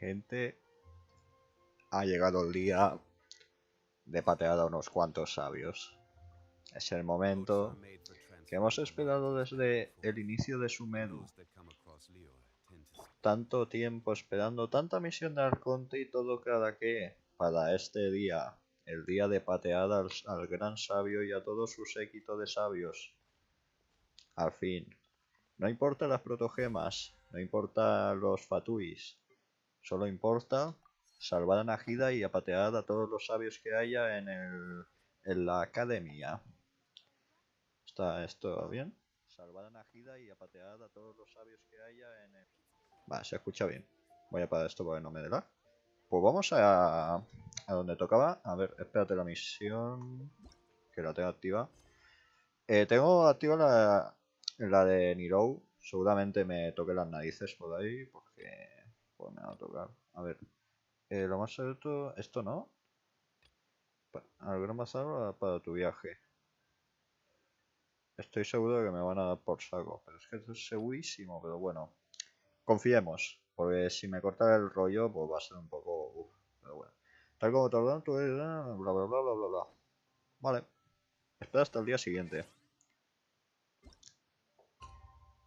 Gente, ha llegado el día de patear a unos cuantos sabios. Es el momento que hemos esperado desde el inicio de Sumeru. Tanto tiempo esperando, tanta misión de Arconte y todo cada que para este día, el día de patear al gran sabio y a todo su séquito de sabios. Al fin, no importa las protogemas, no importa los fatuis, solo importa salvar a Najida y a patear a todos los sabios que haya en la academia. ¿Está esto bien? Salvar a Najida y a patear a todos los sabios que haya en el... Vale, se escucha bien. Voy a parar esto para que no me dé lag. Pues vamos a donde tocaba. A ver, espérate la misión. Que la tengo activa. Tengo activa la de Nirou. Seguramente me toque las narices por ahí. Porque pues me va a tocar. A ver. Lo más alto. Esto no. Al gran bazar para tu viaje. Estoy seguro de que me van a dar por saco. Pero es que esto es segurísimo. Pero bueno. Confiemos. Porque si me corta el rollo, pues va a ser un poco... Uf, pero bueno. Tal como tardó, tú eres... Bla, bla, bla, bla, bla, bla. Vale. Espera hasta el día siguiente.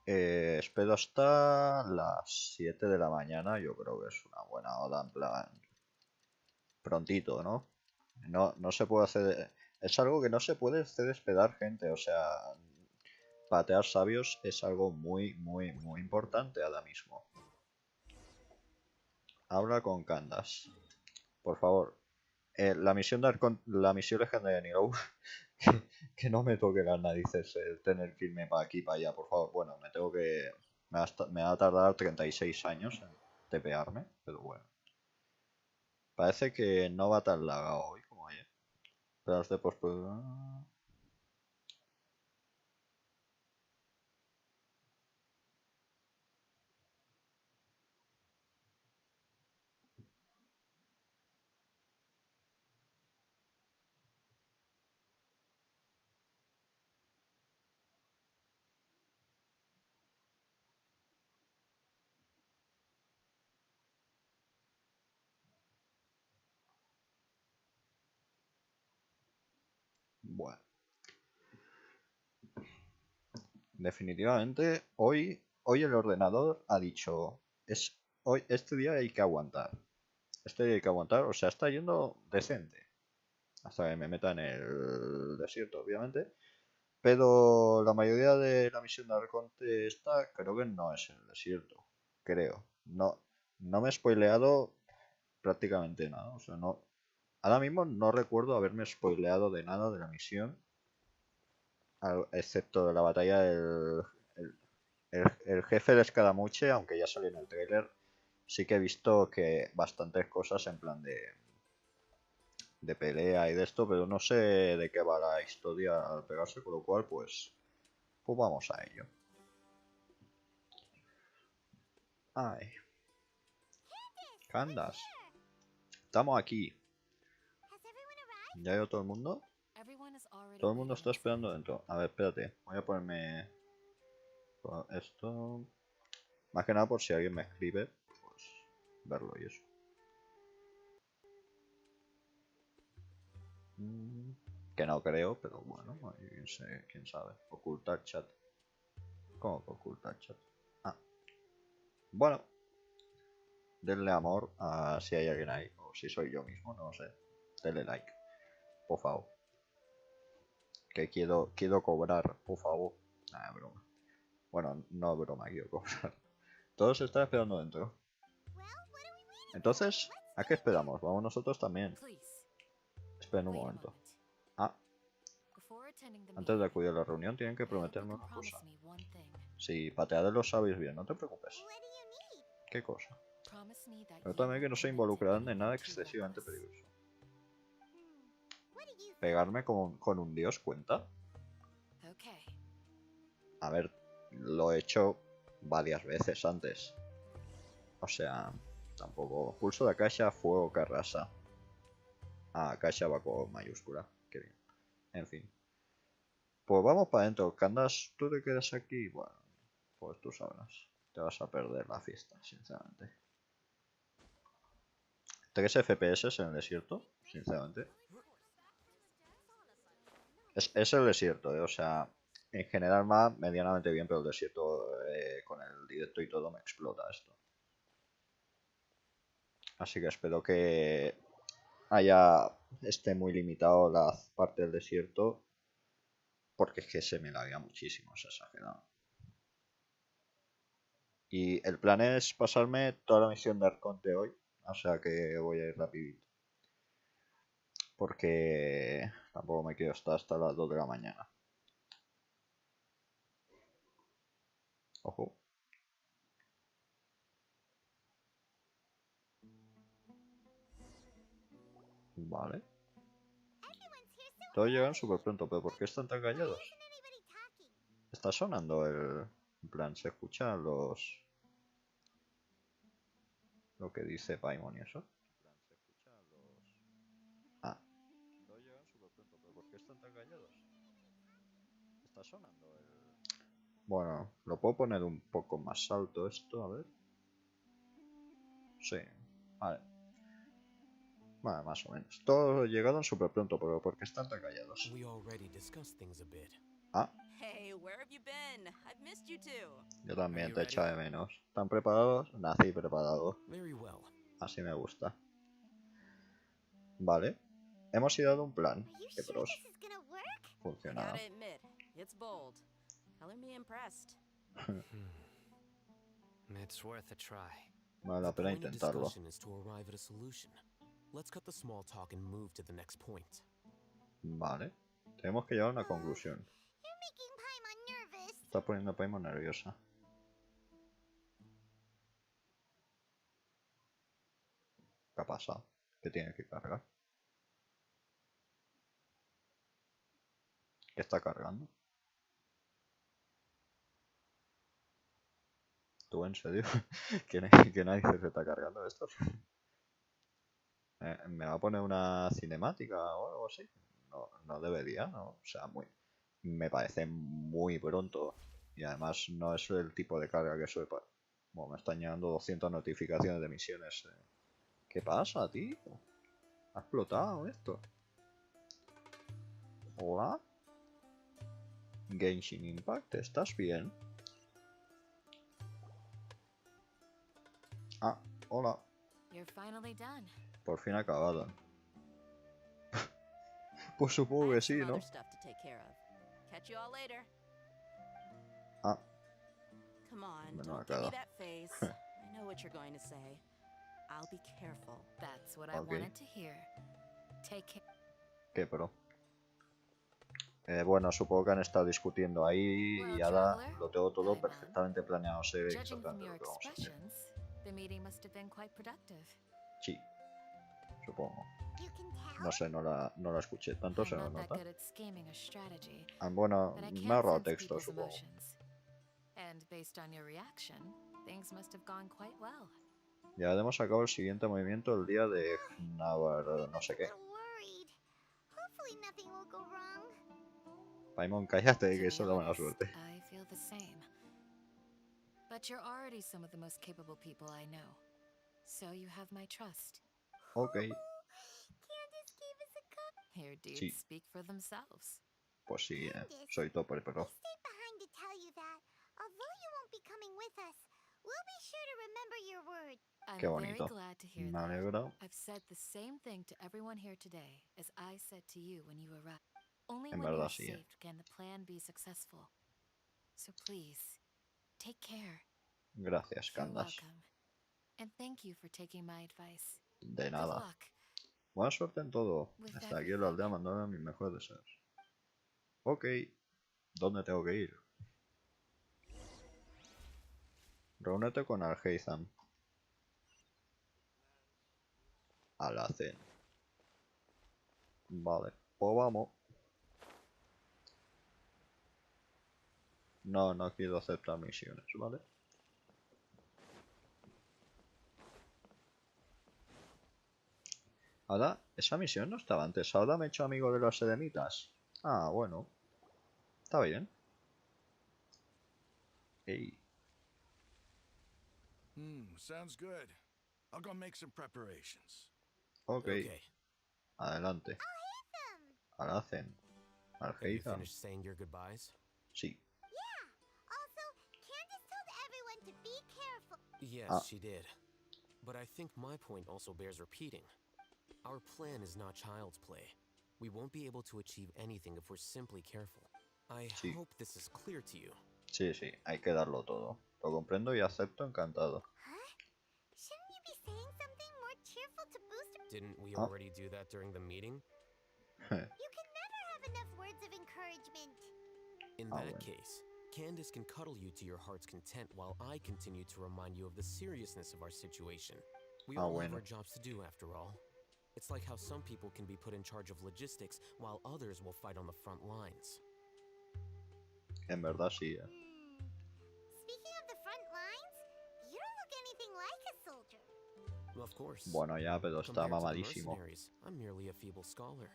Espero hasta las 7 de la mañana. Yo creo que es una buena hora, en plan... Prontito, ¿no? No se puede hacer... Es algo que no se puede hacer esperar, gente. O sea... Patear sabios es algo muy, muy, muy importante ahora mismo. Habla con Candas. Por favor. La misión legendaria de Niro. que no me toque las narices el tener que irme para aquí para allá, por favor. Bueno, me tengo que... Me va a tardar 36 años en tepearme, pero bueno. Parece que no va tan lagado hoy como ayer. Pero de postproducción... Bueno. Definitivamente, hoy el ordenador ha dicho... Este día hay que aguantar. Este día hay que aguantar, o sea, está yendo decente. Hasta que me meta en el desierto, obviamente. Pero la mayoría de la misión de Arconte esta creo que no es el desierto. Creo. No me he spoileado prácticamente nada. O sea, no. Ahora mismo no recuerdo haberme spoileado de nada de la misión. Excepto de la batalla el jefe de escaramuche, aunque ya salió en el trailer. Sí que he visto que bastantes cosas en plan de pelea y de esto, pero no sé de qué va la historia al pegarse, con lo cual pues vamos a ello. Ay, Candas, estamos aquí. ¿Ya ha ido todo el mundo? Todo el mundo está esperando dentro. A ver, espérate, voy a ponerme esto. Más que nada por si alguien me escribe, pues verlo y eso. Que no creo, pero bueno, quién sabe. Ocultar chat. ¿Cómo que ocultar chat? Ah, bueno. Denle amor a si hay alguien ahí, o si soy yo mismo, no sé. Denle like, por favor. Que quiero cobrar, por favor. Nah, broma. Bueno, no broma, quiero cobrar. Todos están esperando dentro. Entonces, ¿a qué esperamos? Vamos nosotros también. Esperen un momento. Ah, antes de acudir a la reunión tienen que prometerme una cosa. Si patearé los sabios bien, no te preocupes. ¿Qué cosa? Pero también que no se involucrarán en nada excesivamente peligroso. ¿Pegarme con un dios cuenta? A ver, lo he hecho varias veces antes. O sea, tampoco... Pulso de akasha, fuego que arrasa. Ah, akasha va con mayúscula. Qué bien. En fin. Pues vamos para adentro. Candas, ¿tú te quedas aquí? Bueno, pues tú sabrás. Te vas a perder la fiesta, sinceramente. 3 FPS en el desierto, sinceramente. Es el desierto, o sea, en general va medianamente bien, pero el desierto con el directo y todo me explota esto. Así que espero que esté muy limitado la parte del desierto, porque es que se me laguea muchísimo, es exagerado. Y el plan es pasarme toda la misión de Arconte hoy, o sea que voy a ir rapidito. Porque tampoco me quiero estar hasta las 2 de la mañana. Ojo. Vale. Todos llegan súper pronto, pero ¿por qué están tan callados? Está sonando el... En plan, se escuchan los... Lo que dice Paimon y eso. Ah. Todos llegan súper pronto, pero ¿por qué están tan callados? Está sonando el... Bueno, lo puedo poner un poco más alto esto, a ver. Sí. Vale. Vale, más o menos. Todos llegaron súper pronto, pero ¿por qué están tan callados? Ah. Yo también te echo de menos. ¿Están preparados? Nací preparado. Así me gusta. Vale. Hemos ideado un plan. Qué pros. Funcionado. Vale la pena intentarlo. Vale. Tenemos que llegar a una conclusión. Está poniendo a Paimon nerviosa. ¿Qué ha pasado? ¿Qué tiene que cargar? ¿Qué está cargando? ¿Tú en serio? ¿Qué narices se está cargando esto? ¿Me va a poner una cinemática o algo así? No, no debería, ¿no? O sea, me parece muy pronto. Y además no es el tipo de carga que soy para... Bueno, me están llegando 200 notificaciones de misiones. ¿Qué pasa, tío? ¿Ha explotado esto? ¿Hola? Genshin Impact, ¿estás bien? Ah, hola. Por fin acabado. Pues supongo que sí, ¿no? Ah. Menuda cara. Okay. ¿Qué pro? Bueno, supongo que han estado discutiendo ahí y ahora lo tengo todo perfectamente planeado. Sé exactamente lo que vamos a hacer. Sí, supongo. No sé, no la escuché tanto, se nos nota. Ah, bueno, me ha ahorrado texto, supongo. Ya hemos sacado el siguiente movimiento el día de Navar, no sé qué. Paimon, cállate, que eso da mala suerte. Ok. Sí. Pues sí, soy topper, pero... Qué bonito. Me alegro. En verdad sí. Gracias, Candace. De nada. Buena suerte en todo. Hasta aquí en la aldea mandaron mis mejores deseos. Ok. ¿Dónde tengo que ir? Reúnete con Alheizan. A la cena. Vale, pues vamos. No quiero aceptar misiones, ¿vale? Ahora, esa misión no estaba antes. Ahora me he hecho amigo de los eremitas. Ah, bueno. Está bien. Ey. Sounds good. I'll go make some preparations. Ok, Okay. adelante. Al hacen. Al Have you Heizan. finished saying your goodbyes? Sí. Yeah. Also, Candace told everyone to be careful. Yes, Ah, she did. But I think my point also bears repeating. Our plan is not child's play. We won't be able to achieve anything if we're simply careful. I sí. hope this is clear to you. Sí, sí. Hay que darlo todo. Lo comprendo y acepto encantado. Huh? Shouldn't you be saying something more cheerful to boost? Didn't we Ah. already do that during the meeting? You can never have enough words of encouragement. In Ah, that bueno. case, Candace can cuddle you to your heart's content while I continue to remind you of the seriousness of our situation. We all have Bueno. our jobs to do after all. It's like how some people can be put in charge of logistics while others will fight on the front lines. En verdad sí, Speaking of the front lines, you don't look anything like a soldier. Of course. Bueno, ya, pero está Compared to the mamadísimo. mercenaries, I'm merely a feeble scholar.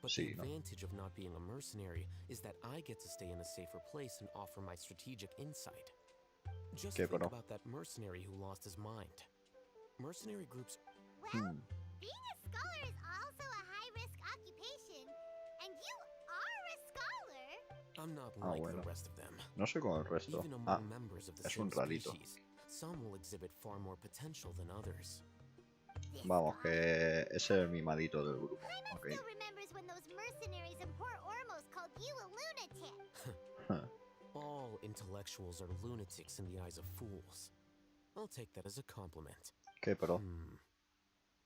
But Sí, the ¿no? advantage of not being a mercenary is that I get to stay in a safer place and offer my strategic insight. Just ¿Qué, think bro? about that mercenary who lost his mind. Mercenary groups... Well, being a scholar is also a high-risk occupation, and you are a scholar. I'm not Ah, like bueno. the rest of them. No sé con el resto. Even Ah, among members of the es same un rarito. species, some will exhibit far more potential than others. This Vamos, guy. que es el mimadito del grupo. Paimon Ok. still remembers when those mercenaries in Port Ormos called you a lunatic. All intellectuals are lunatics in the eyes of fools. I'll take that as a compliment. ¿Qué, pro?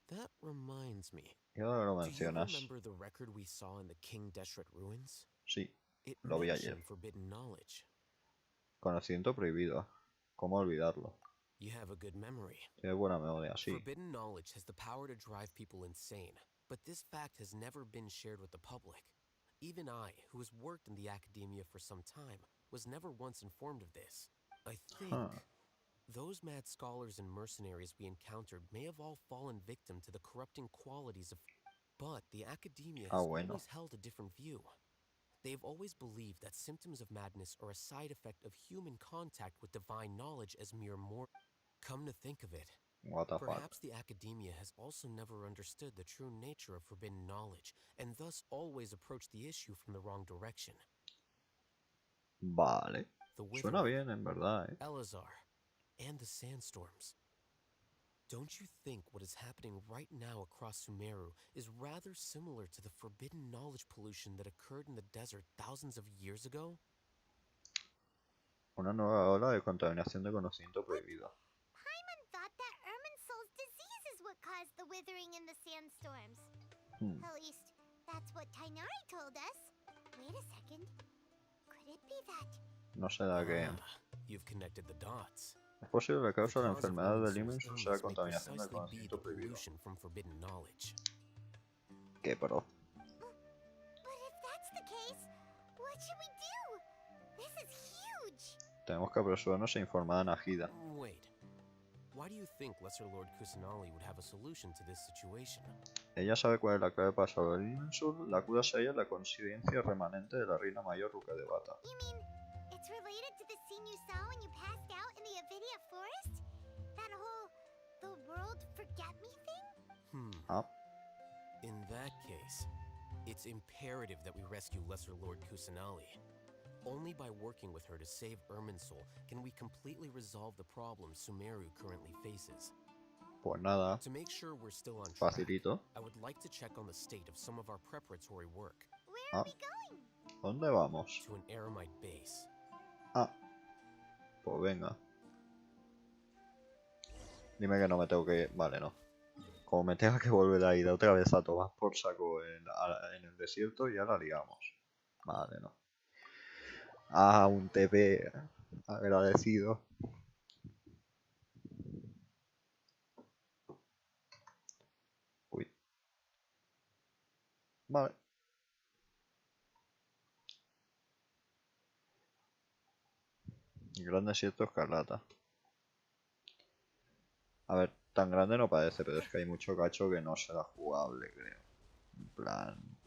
That reminds me. Y ahora lo Do you mencionas. remember the record we saw in the King Deshret ruins? Sí, It lo vi ayer. mentioned forbidden knowledge. Conocimiento prohibido. ¿Cómo olvidarlo? You have a good memory. Tiene buena memoria, sí. Forbidden knowledge has the power to drive people insane, but this fact has never been shared with the public. Even I, who has worked in the academia for some time, was never once informed of this. I think those mad scholars and mercenaries we encountered may have all fallen victim to the corrupting qualities of... But the academia has always held a different view. They've always believed that symptoms of madness are a side effect of human contact with divine knowledge as mere Come to think of it, What the fuck. perhaps the academia has also never understood the true nature of forbidden knowledge, and thus always approached the issue from the wrong direction. Vale. The Suena Withering, bien, en verdad, Elazar, and the sandstorms. Don't you think what is happening right now across Sumeru is rather similar to the forbidden knowledge pollution that occurred in the desert thousands of years ago? Una nueva ola de contaminación de conocimiento prohibido. Paimon thought that Irminsul's disease is what caused the withering in the sandstorms. At least, that's what Tainari told us. Wait a second. Could it be that? No sé de qué. You've connected the dots. Es posible que causa The la cause of enfermedad del Irminsul's Imensus sea illness may contaminación del precisely be conocimiento the prohibido. pollution from forbidden knowledge. ¿Qué, pro? But if that's the case, what should we do? This is huge. Tenemos que apresurarnos e informar a Najida. Wait. Why do you think Lesser Lord Kusanali would have a solution to this situation? Ella sabe cuál es la clave para salvar el Imensus. La cura sería la conciencia remanente de la reina mayor Ruka de Bata. You mean it's related to the scene you saw when you passed out in the Avidia forest? That whole the world forget me thing? Ah, In that case, it's imperative that we rescue Lesser Lord Kusanali. Only by working with her to save Irminsul can we completely resolve the problems Sumeru currently faces. pues nada. To make sure we're still on track, Facilito. I would like to check on the state of some of our preparatory work. Where are we going? ¿Dónde vamos? To an Eremite base. Ah, pues venga. Dime que no me tengo que... Vale, no. Como me tenga que volver a ir otra vez a tomar por saco en el desierto, ya la liamos. Vale, no. Ah, un TP. Agradecido. Uy. Vale. Gran desierto escarlata. A ver, tan grande no parece, pero es que hay mucho cacho que no será jugable, creo. En plan...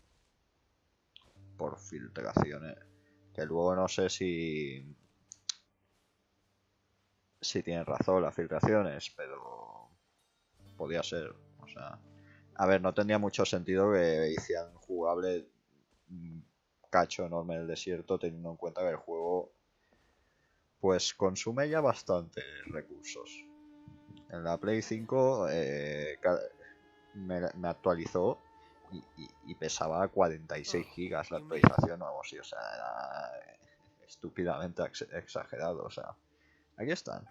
Por filtraciones. Que luego no sé si... Si tienen razón las filtraciones, pero... Podía ser, o sea... A ver, no tendría mucho sentido que hicieran jugable un cacho enorme del desierto, teniendo en cuenta que el juego pues consume ya bastantes recursos. En la Play 5 me actualizó y pesaba 46 gigas la actualización o algo así, o sea, era estúpidamente exagerado, o sea. Aquí están.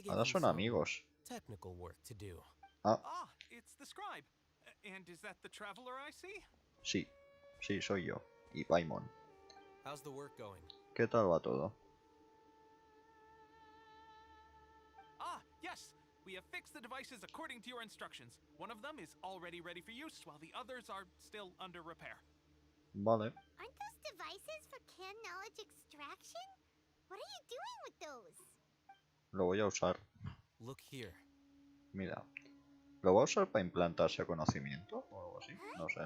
Ahora son amigos. Technical work to do. Ah, It's the scribe. And is that the traveler I see? sí, soy yo. Y Paimon. How's the work going? ¿Qué tal va todo? Yes. We have fixed the devices according to your instructions. One of them is already ready for use, while the others are still under repair. Vale. Aren't those devices for canned knowledge extraction? What are you doing with those? Lo voy a usar. Look here. Mira. ¿Lo voy a usar para implantarse conocimiento o algo así? No sé.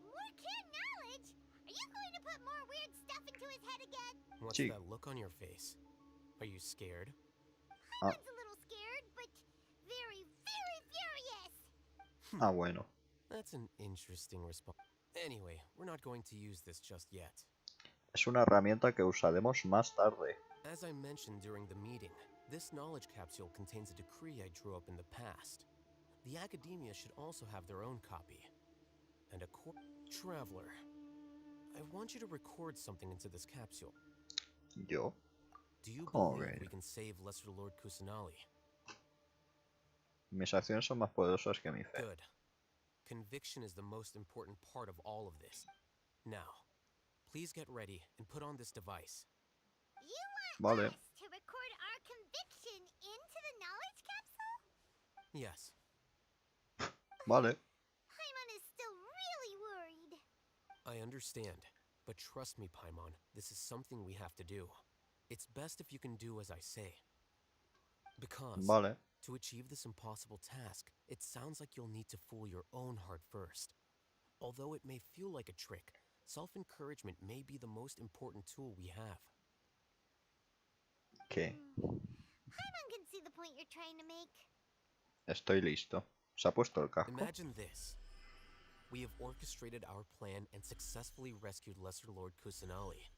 More canned knowledge? Are you going to put more weird stuff into his head again? What's Sí. that look on your face? Are you scared? I was a little scared, but very, very furious. Ah, bueno. That's an interesting response. Anyway, we're not going to use this just yet. Es una herramienta que usaremos más tarde. As I mentioned during the meeting, this knowledge capsule contains a decree I drew up in the past. The academia should also have their own copy. And Traveler, I want you to record something into this capsule. ¿Yo? Do you ¿Cómo believe que? we can save Lesser Lord Kusanali? Mis acciones son más poderosas que mi fe. Good. Conviction is the most important part of all of this. Now, please get ready and put on this device. You want Vale. us to record our conviction into the knowledge capsule? Yes. Vale. Paimon is still really worried. I understand, but trust me, Paimon, this is something we have to do. It's best if you can do as I say. Because, Vale. to achieve this impossible task, it sounds like you'll need to fool your own heart first. Although it may feel like a trick, self-encouragement may be the most important tool we have. ¿Qué? Paimon can see the point you're trying to make. Estoy listo. ¿Se ha puesto el casco? Imagine this. We have orchestrated our plan and successfully rescued Lesser Lord Kusanali.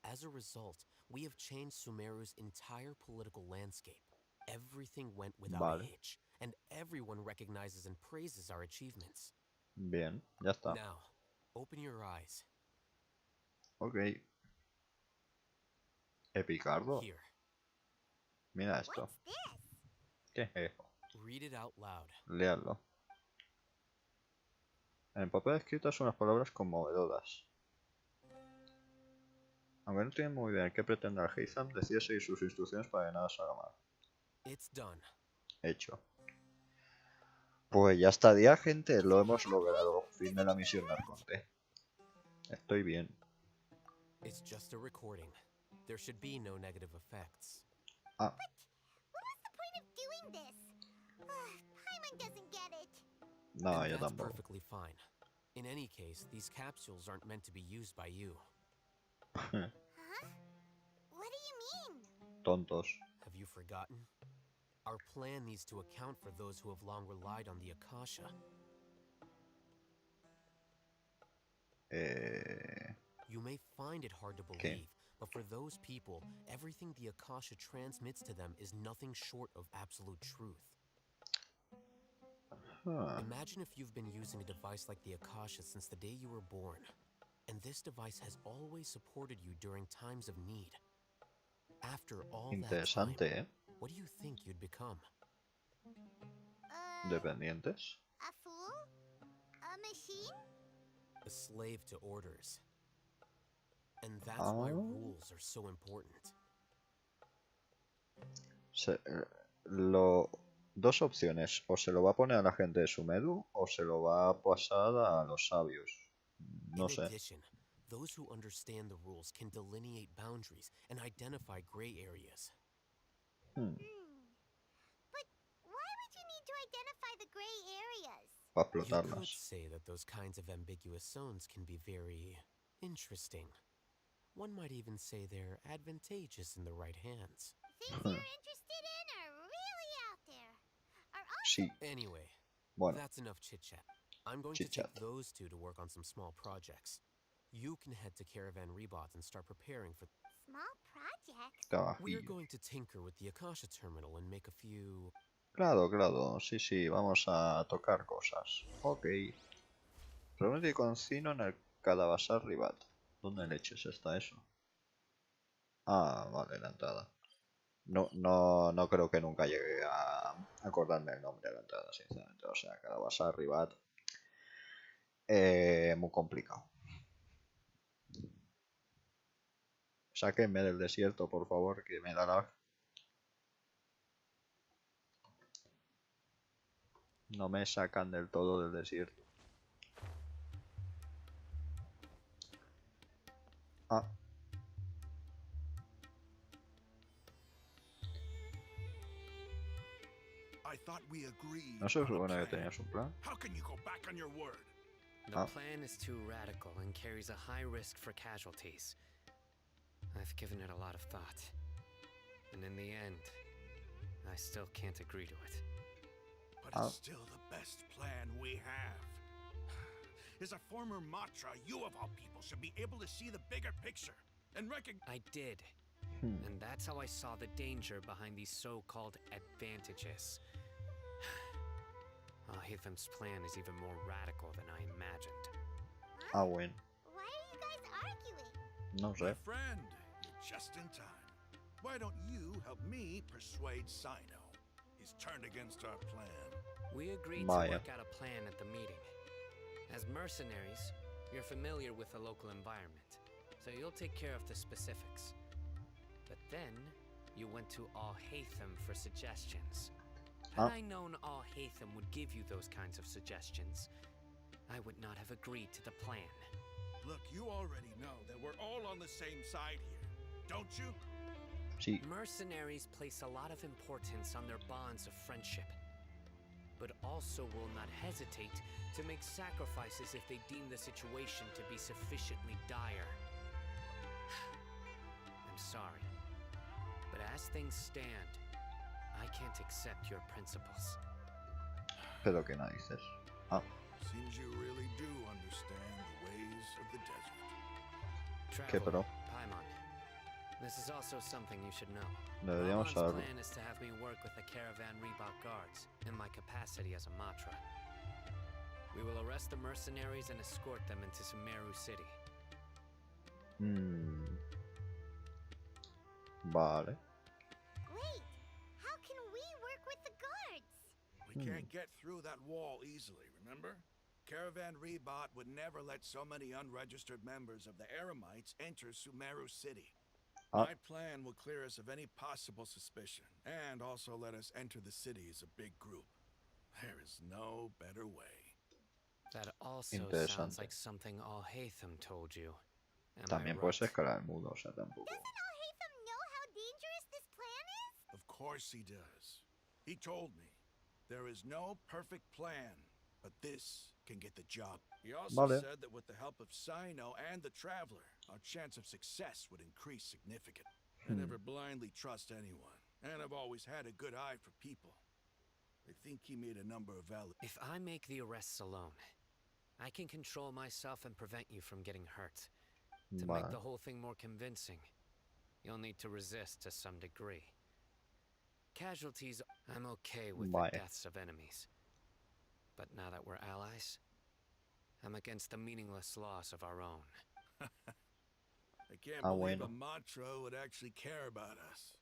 As a result, we have changed Sumeru's entire political landscape. Everything went without a Vale. hitch, and everyone recognizes and praises our achievements. Bien, ya está. Now, open your eyes. Ok. Epicardo. Here, Mira esto. What's this? ¿Qué es eso? read it out loud. Léalo. En el papel escritas unas palabras conmovedoras. Aunque no entienden muy bien qué pretende el Heizam, decide seguir sus instrucciones para que nada salga mal. It's done. Hecho. Pues ya está día, gente. Lo hemos logrado. Fin de la misión de Arconte. Estoy bien. It's just a recording. There should be no negative effects. Ah, What was the point of doing this? Paimon doesn't get it. no, And yo that's tampoco. perfectly fine. In any case, these capsules aren't meant to be used by you. Huh? What do you mean? Tontos. Have you forgotten? Our plan needs to account for those who have long relied on the akasha. You may find it hard to believe, but for those people, everything the akasha transmits to them is nothing short of absolute truth. Imagine if you've been using a device like the akasha since the day you were born, and this device has always supported you during times of need. After all that time, Interesante, ¿eh? what do you think you'd become? Dependientes. A fool? A machine? A slave to orders. And that's why rules are so important. Dos opciones. O se lo va a poner a la gente de Sumeru o se lo va a pasar a los sabios. No In sé. addition, those who understand the rules can delineate boundaries and identify gray areas. But why would you need to identify the gray areas? Para You could explotarlas. say that those kinds of ambiguous zones can be very interesting. One might even say they're advantageous in the right hands. Things you're interested in are really out there. Are all Sí, Anyway, bueno, that's enough chit-chat. I'm going to chit-chat. take those two to work on some small projects. You can head to Caravan Rebot and start preparing for... Small projects? We're Trabajillo. going to tinker with the Akasha terminal and make a few... Claro, claro, sí, sí, vamos a tocar cosas. Ok. Reúnete con Cino en el Calabazar Ribat. ¿Dónde leches está eso? Ah, vale, la entrada. No creo que nunca llegue a acordarme el nombre de la entrada, sinceramente. O sea, Calabazar Ribat. Muy complicado. Sáquenme del desierto, por favor, que me da la... No me sacan del todo del desierto. Ah. I thought we agreed ¿No se on a supone que plan. tenías un plan? How can you go back on your word? The plan is too radical and carries a high risk for casualties. I've given it a lot of thought. And in the end, I still can't agree to it. But it's still the best plan we have. As a former Matra, you of all people should be able to see the bigger picture and recognize... I did. And that's how I saw the danger behind these so-called advantages. Al-Haytham's plan is even more radical than I imagined. Ah, bueno. Why are you guys arguing? No My sé. friend, you're just in time. Why don't you help me persuade Sino? He's turned against our plan. We agreed Vaya. to work out a plan at the meeting. As mercenaries, you're familiar with the local environment, so you'll take care of the specifics. But then, you went to Al-Haytham for suggestions. Had I known Al-Haytham would give you those kinds of suggestions, I would not have agreed to the plan. Look, you already know that we're all on the same side here, don't you? Sí. Mercenaries place a lot of importance on their bonds of friendship, but also will not hesitate to make sacrifices if they deem the situation to be sufficiently dire. I'm sorry, but as things stand, I can't accept your principles. Pero qué narices. Ah, Seems you really do understand the ways of the desert. ¿qué pero? Paimon, this is also something you should know. Deberíamos Rahman's saberlo. plan is to have me work with the Caravan Rebot guards in my capacity as a Matra. We will arrest the mercenaries and escort them into Sumeru City. Vale. Wait, how can we work with the guards? We can't get through that wall easily, remember? Caravan Rebot would never let so many unregistered members of the Eremites enter Sumeru City. My plan will clear us of any possible suspicion, and also let us enter the city as a big group. There is no better way. That also sounds Interesante. like something Al-Haytham told you. Am I También right? puedes escalar el mudo, o sea, tampoco. Doesn't Al-Haytham know how dangerous this plan is? Of course he does. He told me, there is no perfect plan, but this can get the job. He also Vale. said that with the help of Sino and the Traveler, our chance of success would increase significantly. I never blindly trust anyone, and I've always had a good eye for people. I think he made a number of valid... If I make the arrests alone, I can control myself and prevent you from getting hurt. To make the Vale. whole thing more convincing, you'll need to resist to some degree. Casualties, I'm okay with Vale. the deaths of enemies. But now that we're allies, I'm against the meaningless loss of our own. I can't Ah, believe bueno. a Matra would actually care about us.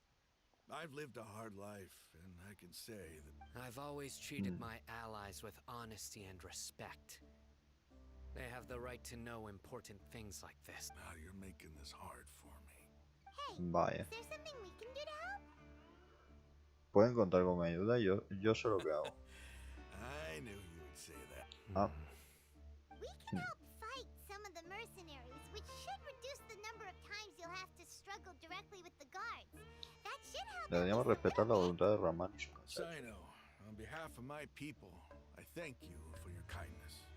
I've lived a hard life, and I can say that... I've always treated my allies with honesty and respect. They have the right to know important things like this. Now you're making this hard for me. Hey, Vaya. is there something we can do to help? Pueden contar con mi ayuda, yo sé lo que hago. I knew you would say that. Ah, We can help fight some of the mercenaries, which should reduce the number of times you'll have to struggle directly with the guards. That should help. deberíamos respetar la voluntad de Rahman y su consejo. Sino, on behalf of my people, I thank you for your kindness.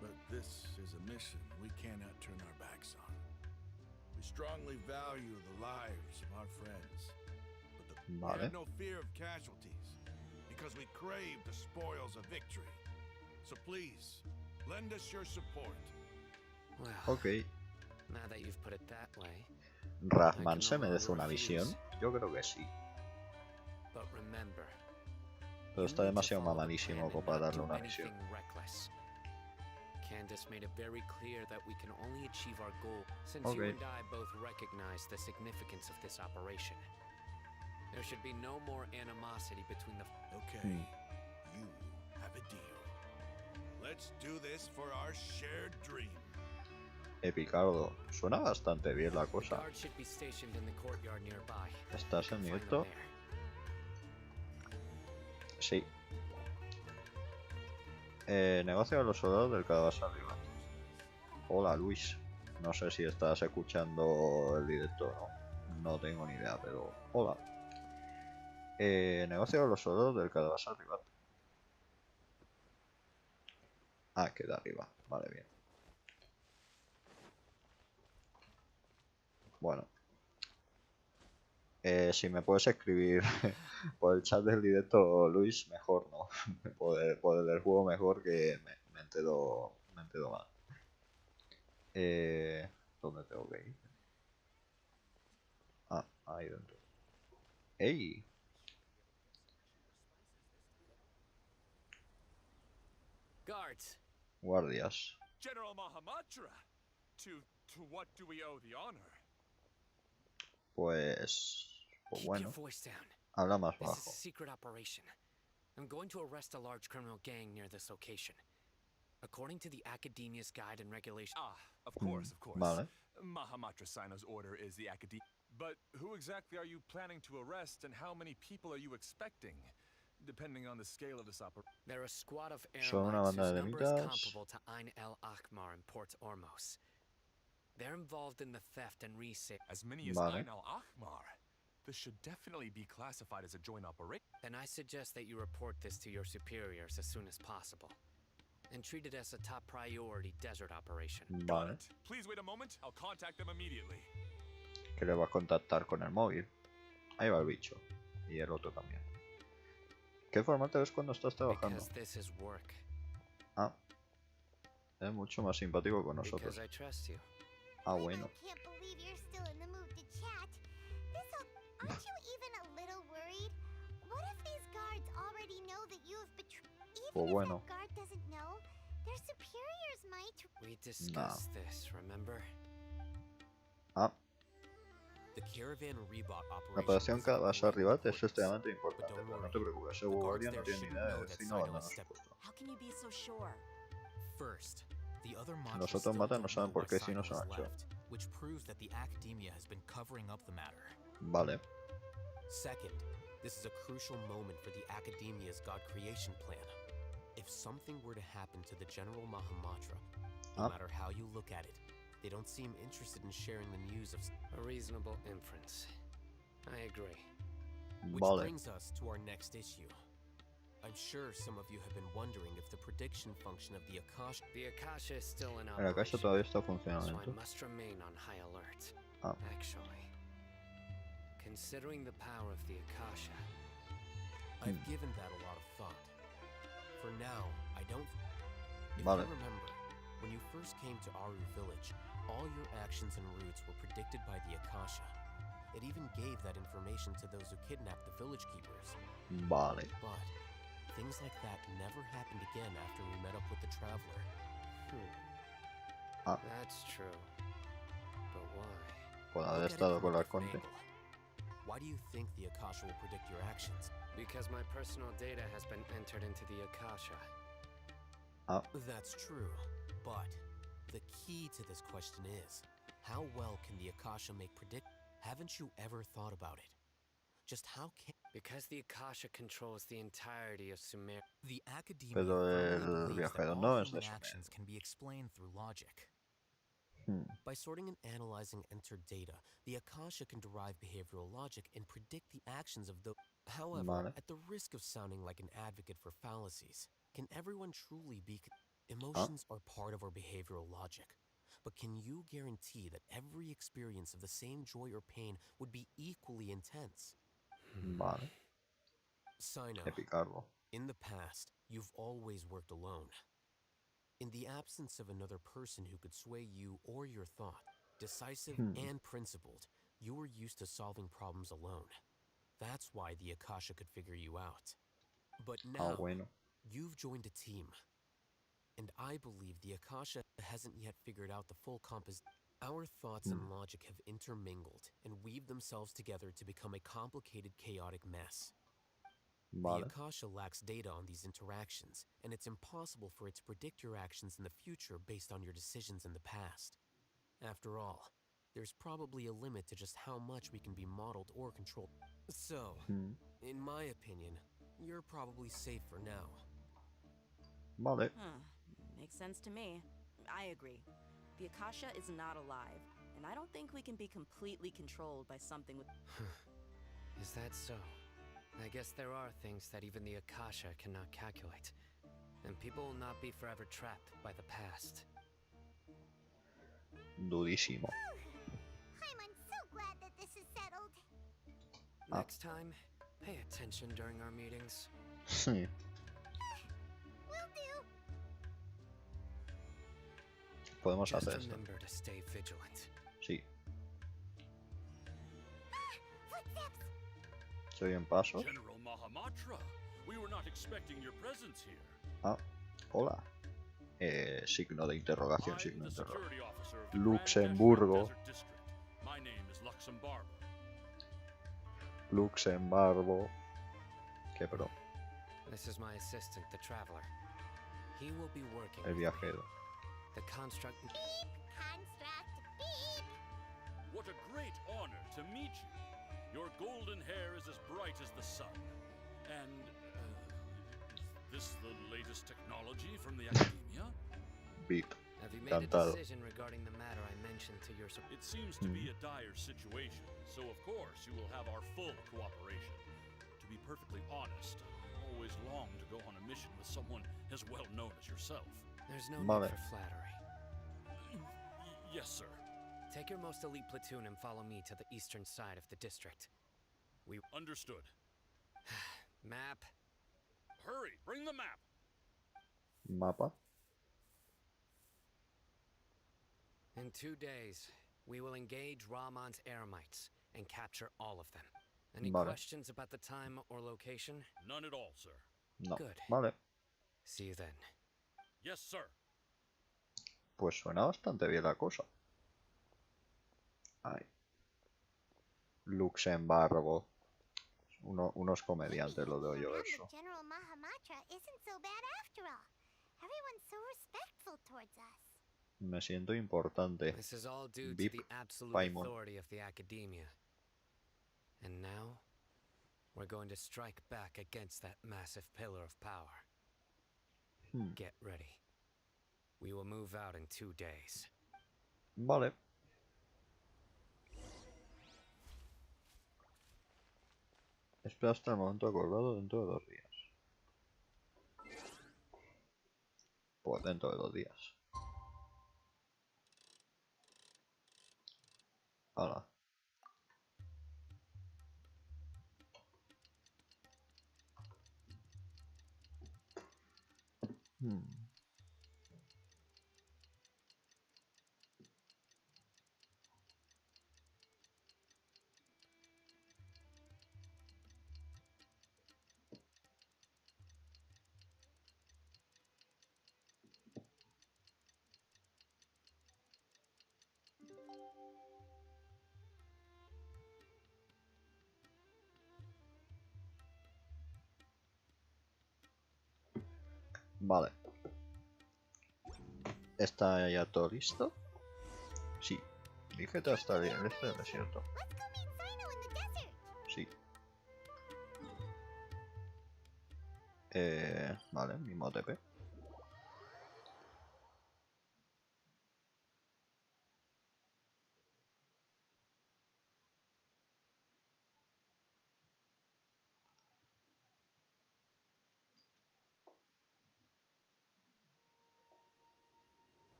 But this is a mission we cannot turn our backs on. We strongly value the lives of our friends. But we Vale. have no fear of casualties, because we crave the spoils of victory. So please, lend us your support. Well, Ok. now that you've put it that way, ¿Rahman se merece una misión? Yo creo que sí. but remember, Pero está demasiado mamadísimo como para darle una misión. Candace made it very clear that we can only achieve our goal since you Okay. and I both recognize the significance of this operation. There should be no more animosity between the... Okay, you have a deal. Let's do this for our shared dream. Picardo, suena bastante bien la The cosa. guard should be stationed in the courtyard nearby. ¿Estás en Find them directo? there. Sí. Negocio de los soldados del Calabasa arriba. Hola Luis. No sé si estás escuchando el directo o no. No tengo ni idea, pero hola. Negocio de los soldados del Calabasa arriba. Ah, queda arriba. Vale, bien. Bueno. Si me puedes escribir por el chat del directo, Luis, mejor no. por el del juego mejor, que me entero mal. ¿Dónde tengo que ir? Ah, ahí dentro. ¡Ey! Guards, Guardias. General Mahamatra, to what do we owe the honor? Pues keep bueno. your voice down. Habla más This is bajo. a secret operation. I'm going to arrest a large criminal gang near this location. According to the Academia's Guide and Regulation... Of course, of course. Vale. Mahamatra Sino's order is the academia. But who exactly are you planning to arrest, and how many people are you expecting? Depending on the scale of this operation. They're a squad of Son una Aramites banda whose de number is eremitas. comparable to Ain el Akmar in Port Ormos. They're involved in the theft and resale. As many as Vale. Ain al-Ahmar. This should definitely be classified as a joint operation. Then I suggest that you report this to your superiors as soon as possible. And treat it as a top priority desert operation. Vale. Please wait a moment. I'll contact them immediately. Que le va a contactar con el móvil. Ahí va el bicho. Y el otro también. ¿Qué formato ves cuando estás trabajando? Because this is work. Ah. Es mucho más simpático con nosotros. Because I trust you. Ah, bueno. I can't believe you're still in the mood to chat. Aren't you even a little worried? What if these guards already know that you have betrayed? Even Pues if bueno. that guard doesn't know, their superiors might. We discussed this, remember? Ah. The caravan rebot La operación Calabasa arriba es extremadamente importante, pero no te preocupes, ese guardia no tiene ni idea de destino o nada supuesto. How can you be so sure? First, the other Los otros matas no saben por qué si no se han hecho. which proves that the academia has been covering up the matter. Vale. Second, this is a crucial moment for the academia's God creation plan. If something were to happen to the General Mahamatra, no matter how you look at it, they don't seem interested in sharing the news of a reasonable inference. I agree. Which Vale. brings us to our next issue. I'm sure some of you have been wondering if the prediction function of the akasha... The akasha is still in El akasha operation, todavía está so I funcionando. must remain on high alert. Ah. Actually, considering the power of the akasha, I've given that a lot of thought. For now, I don't... If Vale. you remember, when you first came to Aru village, all your actions and routes were predicted by the akasha. It even gave that information to those who kidnapped the village keepers. Vale. But things like that never happened again after we met up with the traveler. Ah. That's true. But why? Por Look haber at it estado from con a la different Conte. angle. Why do you think the akasha will predict your actions? Because my personal data has been entered into the akasha. Ah. That's true, but the key to this question is, how well can the akasha make predict? Haven't you ever thought about it? Just how can... Because the akasha controls the entirety of Sumer. The academia Pero firmly el believes that viajero all no es de human Sumer. actions can be explained through logic. By sorting and analyzing entered data, the akasha can derive behavioral logic and predict the actions of those. However, Vale. at the risk of sounding like an advocate for fallacies, can everyone truly be... Emotions are part of our behavioral logic. But can you guarantee that every experience of the same joy or pain would be equally intense? Vale. Sino, Epicarlo. in the past, you've always worked alone. In the absence of another person who could sway you or your thought, decisive and principled, you were used to solving problems alone. That's why the Akasha could figure you out. But Ah, now, bueno. you've joined a team. And I believe the Akasha hasn't yet figured out the full composition. Our thoughts and logic have intermingled and weaved themselves together to become a complicated, chaotic mess. The Vale. Akasha lacks data on these interactions, and it's impossible for it to predict your actions in the future based on your decisions in the past. After all, there's probably a limit to just how much we can be modeled or controlled. So, in my opinion, you're probably safe for now. Vale. Makes sense to me. I agree. The Akasha is not alive, and I don't think we can be completely controlled by something with... Is that so? I guess there are things that even the Akasha cannot calculate, and people will not be forever trapped by the past. Durísimo. I'm so glad that this is settled. Next time, pay attention during our meetings. Sí. Will do. Podemos Just hacer esto. remember to stay vigilant. Sí. Footsteps. ¿Se oyen pasos? General Mahamatra, we were not expecting your presence here. Ah, hola. Signo de interrogación, I'm signo de the interrogación. security officer of the Luxemburgo. Grand Desert District. My name is Luxemburgo. Luxemburgo. Qué pro. This is my assistant, the Traveler. He will be working El with me. viajero. The construct... Beep. Construct. Beep. What a great honor to meet you. Your golden hair is as bright as the sun. And, is this the latest technology from the academia? Beep. Have you made a Cantado. decision regarding the matter I mentioned to your... It seems to be a dire situation, so of course you will have our full cooperation. To be perfectly honest, I always longed to go on a mission with someone as well known as yourself. There's no Vale. need for flattery. Yes, sir. Take your most elite platoon and follow me to the eastern side of the district. We... Understood. Map. Hurry, bring the map. Mapa. In 2 days, we will engage Rahman's Eremites and capture all of them. Any Vale. questions about the time or location? None at all, sir. No. Good. Vale. See you then. Yes, sir. Pues suena bastante bien la cosa. Ay. Luxemburgo. Unos comediantes, lo de yo eso. General Mahamatra isn't so bad after all. Everyone's so respectful towards us. Me siento importante. This is all due to Beep. the absolute Paimon. authority of the academia. And now, we're going to strike back against that massive pillar of power. Get ready. We will move out in 2 days. Vale. Espera hasta el momento acordado dentro de 2 días. Pues dentro de 2 días. Hala. Vale. ¿Está ya todo listo? Sí. Dije todo está bien, este es desierto. Let's go meet Sino in the desert. Sí. Vale, mismo TP.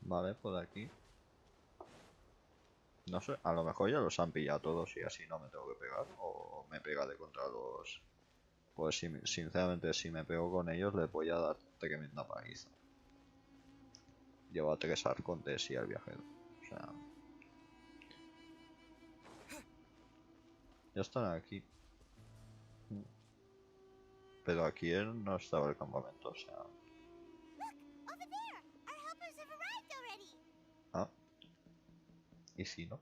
Vale, por aquí. No sé, a lo mejor ya los han pillado todos y así no me tengo que pegar. O me pegaré contra los... Pues sinceramente si me pego con ellos les voy a dar tremenda paliza. Llevo a 3 arcontes y al viajero. O sea... Ya están aquí. Pero aquí no estaba el campamento, o sea... Over there! Our helpers have arrived already! Ah. ¿Y si no?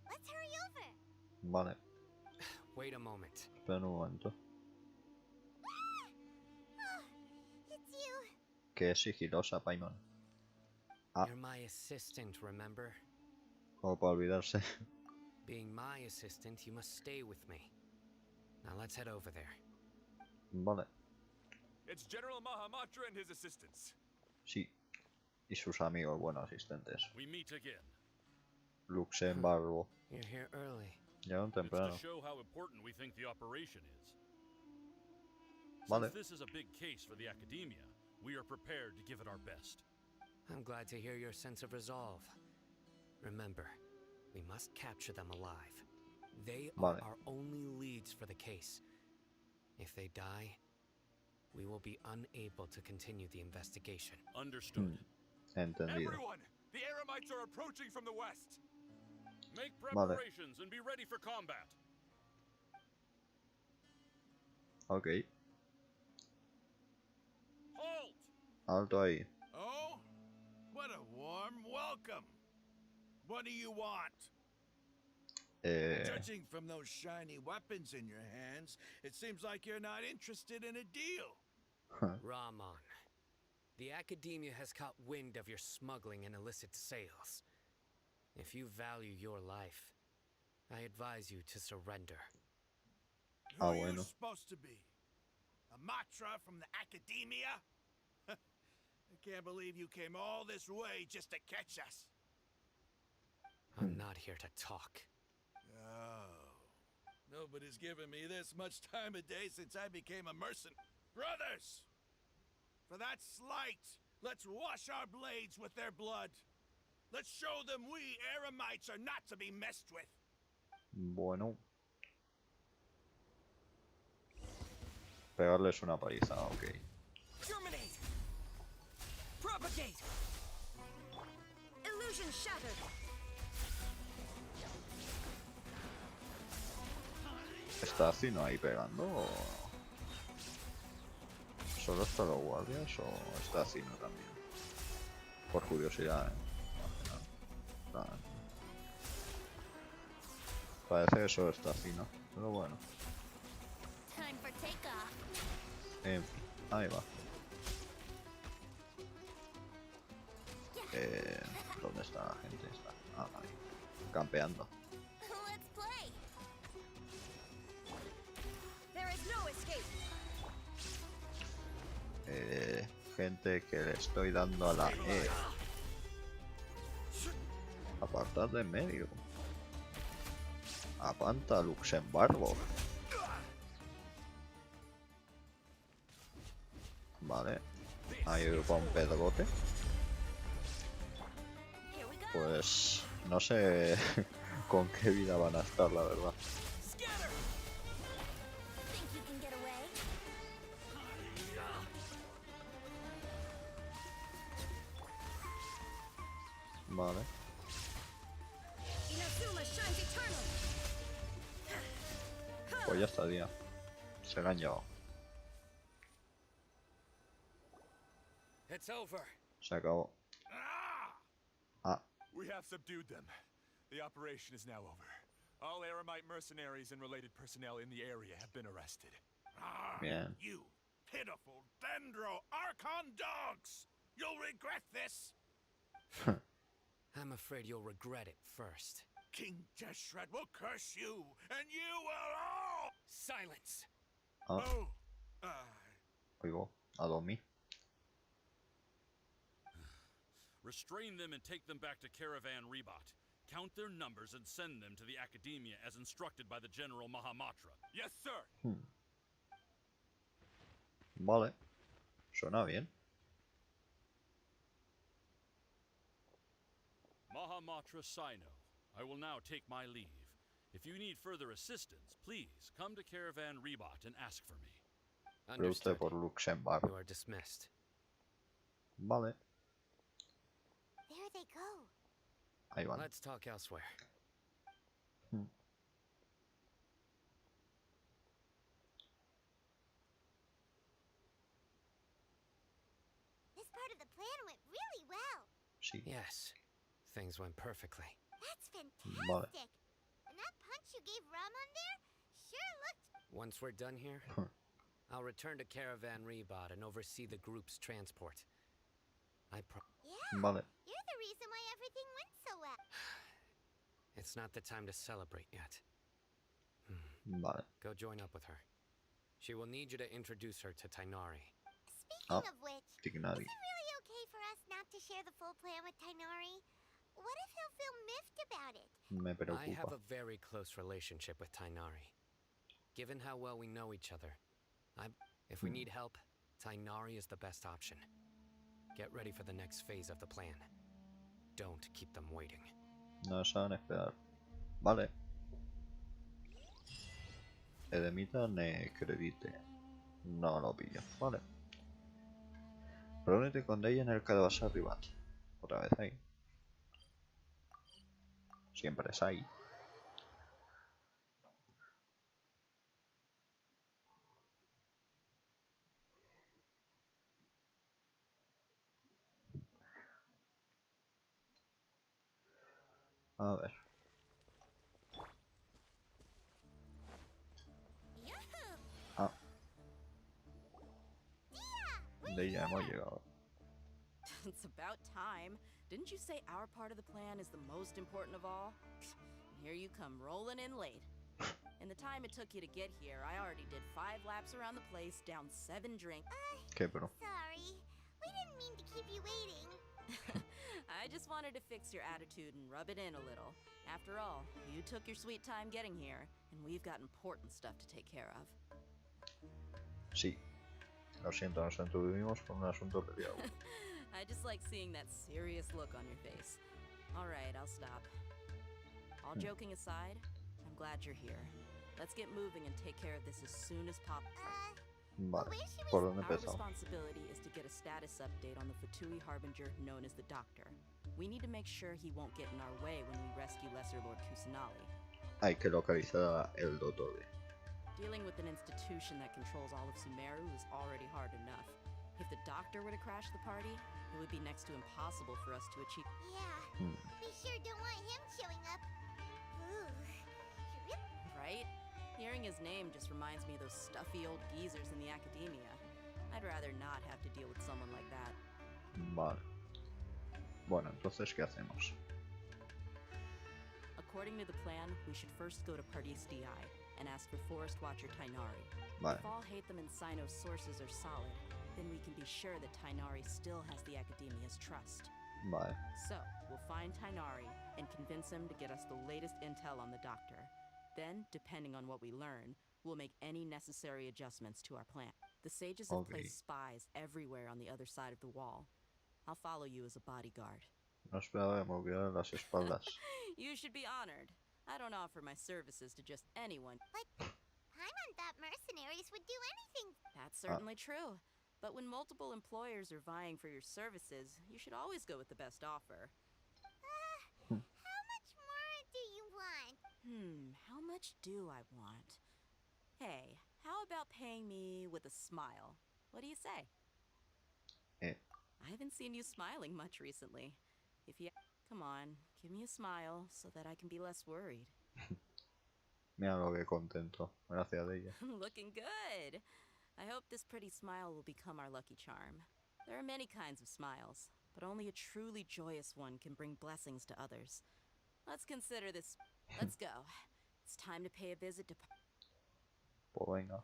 Let's hurry over! Vale, Wait a moment. espera un momento. It's you! Que sigilosa, Paimon. Ah. You're my assistant, remember? Como para olvidarse. Being my assistant, you must stay with me. Now let's head over there. Vale, It's General Mahamatra and his assistants. sí. Y sus amigos, buenos asistentes. We meet again. Luxemburgo. You're here early. Llegaron It's to temprano. show how important we think the operation is. Vale. Since this is a big case for the academia, we are prepared to give it our best. I'm glad to hear your sense of resolve. Remember, we must capture them alive. They are Vale. our only leads for the case. If they die, we will be unable to continue the investigation. Understood. Entendido. Everyone! The Eremites are approaching from the west! Make Vale. preparations and be ready for combat. Ok. Halt! Alto ahí. Oh? What a warm welcome. What do you want? Judging from those shiny weapons in your hands, it seems like you're not interested in a deal. Rahman, the Academia has caught wind of your smuggling and illicit sales. If you value your life, I advise you to surrender. Who are you bueno. supposed to be? A Matra from the Academia? I can't believe you came all this way just to catch us. I'm not here to talk. Oh. Nobody's given me this much time of day since I became a mercenary. Brothers! For that slight, let's wash our blades with their blood. Let's show them we Eremites are not to be messed with. Bueno. Pegarles una paliza, ok. Germinate! Propagate! Illusion shattered! ¿Está Cino ahí pegando o...? ¿Solo están los guardias o está Cino también? Por curiosidad, Nah. Parece que solo está Cino, pero bueno. Time for takeoff. En fin, ahí va. ¿Dónde está la gente? Está ahí, campeando. Let's play. There is no escape! Gente que le estoy dando a la E. Apartad de en medio. Apanta Luxemburgo. Vale. Ahí va un pedrote. Here we go. Pues no sé con qué vida van a estar, la verdad. Scatter! Think you can get away? Vale. Inazuma shines eternal! Pues ya estaría. Se la han llevado. It's over. Se acabó. Ah, We have subdued them. The operation is now over. All Eremite mercenaries and related personnel in the area have been arrested. bien. You pitiful Dendro Archon dogs! You'll regret this! I'm afraid you'll regret it first. King Jeshred will curse you, and you will all... Silence! Ah, Oh, oigo, a dormir. Restrain them and take them back to Caravan Rebot. Count their numbers and send them to the Academia as instructed by the General Mahamatra. Yes, sir! Vale. Suena bien. Mahamatra Sino, I will now take my leave. If you need further assistance, please come to Caravan Rebot and ask for me. Understood. por Luxemburg. You are dismissed. Vale. There they go. Ahí van. Let's talk elsewhere. This part of the plan went really well. Sí. Yes, things went perfectly. That's fantastic. Vale. And that punch you gave Ramon there sure looked... Once we're done here, I'll return to Caravan Rebot and oversee the group's transport. Yeah, Vale. you're the reason why everything went so well. It's not the time to celebrate yet. Vale. Go join up with her. She will need you to introduce her to Tainari. Speaking of which, Tignari. is it really okay for us not to share the full plan with Tainari? What if he'll feel miffed about it? Me I have preocupa. a very close relationship with Tainari. Given how well we know each other, if we need help, Tainari is the best option. Get ready for the next phase of the plan. Don't keep them waiting. No saben esperar. Vale. Edemita Necredite. No lo pillo. Vale. Reúnete con ella en el Calabazar Ribat. Otra vez ahí. Siempre es ahí. A ver. Ah. De ella hemos llegado. It's about time. Didn't you say our part of the plan is the most important of all? Here you come rolling in late. In the time it took you to get here, I already did 5 laps around the place, down 7 drinks. ¿Qué, pero? Sorry. We didn't mean to keep you waiting. I just wanted to fix your attitude and rub it in a little. After all, you took your sweet time getting here, and we've got important stuff to take care of. Sí. Lo siento, nos entretuvimos con un asunto peleado. I just like seeing that serious look on your face. All right, I'll stop. All joking aside, I'm glad you're here. Let's get moving and take care of this as soon as possible. Vale. Where should we... ¿Por dónde Our empezamos? responsibility is to get a status update on the Fatui Harbinger known as the Doctor. We need to make sure he won't get in our way when we rescue Lesser Lord Kusanali. Hay que localizar el Dotore. Dealing with an institution that controls all of Sumeru is already hard enough. If the Doctor were to crash the party, it would be next to impossible for us to achieve. Yeah, we sure don't want him showing up. Ooh. Right? Hearing his name just reminds me of those stuffy old geezers in the academia. I'd rather not have to deal with someone like that. Vale. Bueno, entonces, ¿qué hacemos? According to the plan, we should first go to Pardis DI and ask for Forest Watcher Tainari. Vale. If all Hatham and Sino's sources are solid, then we can be sure that Tainari still has the Academia's trust. Vale. So, we'll find Tainari and convince him to get us the latest intel on the Doctor. Then, depending on what we learn, we'll make any necessary adjustments to our plan. The sages have Okay. placed spies everywhere on the other side of the wall. I'll follow you as a bodyguard. No esperaba que me hubieran las espaldas. You should be honored. I don't offer my services to just anyone. But Paimon thought mercenaries would do anything. That's certainly true. But when multiple employers are vying for your services, you should always go with the best offer. How much more do you want? How much do I want? Hey, how about paying me with a smile? What do you say? Eh. I haven't seen you smiling much recently. If you... Come on, give me a smile so that I can be less worried. Mira lo que contento. Gracias de ella. Looking good! I hope this pretty smile will become our lucky charm. There are many kinds of smiles, but only a truly joyous one can bring blessings to others. Let's consider this... Let's go. It's time to pay a visit to... Pues venga.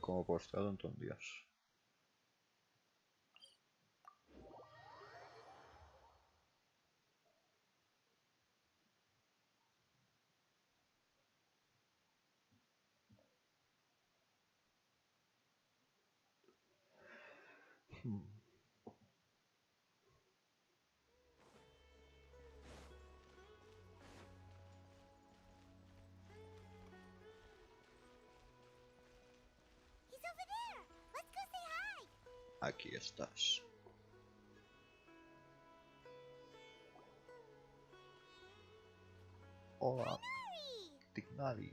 Como postrado ante un dios. Aquí estás. Hola, Tignari.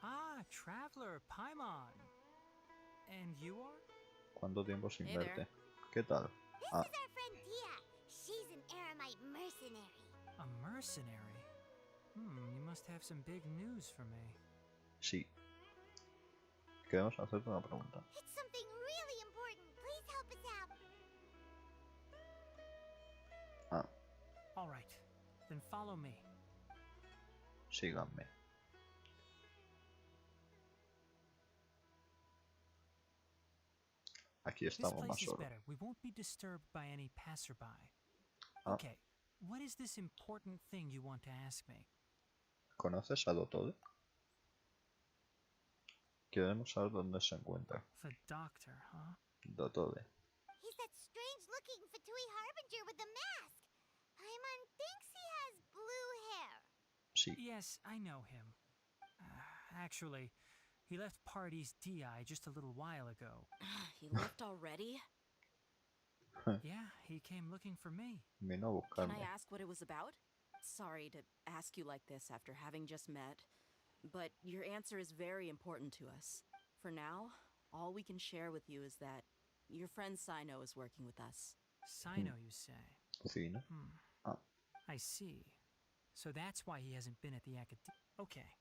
Ah, traveler, Paimon. And you are? ¿Cuánto tiempo sin Hey verte? there. ¿Qué tal? This Ah, is our friend Tia. She's an Aramite mercenary. A mercenary? You must have some big news for me. sí. Queremos hacerte una pregunta. It's something really important. Please help us out. Ah, All right, then follow me. síganme. Aquí This estamos más place is solos. better. We won't be disturbed by any passerby. Ah. Okay, what is this important thing you want to ask me? ¿Conoces a Dotode? Queremos saber dónde se encuentra The doctor, huh? Dotode. He's that strange-looking Fatui Harbinger with the mask. Paimon thinks he has blue hair. Sí, Yes, I know him. Actually, he left Party's DI just a little while ago. He left already? Yeah, he came looking for me. vino a Can buscarme. I ask what it was about? Sorry to ask you like this after having just met, but your answer is very important to us. For now, all we can share with you is that your friend Sino is working with us. Sino, you say? Cocina. Ah, I see. So that's why he hasn't been at the academy. Okay.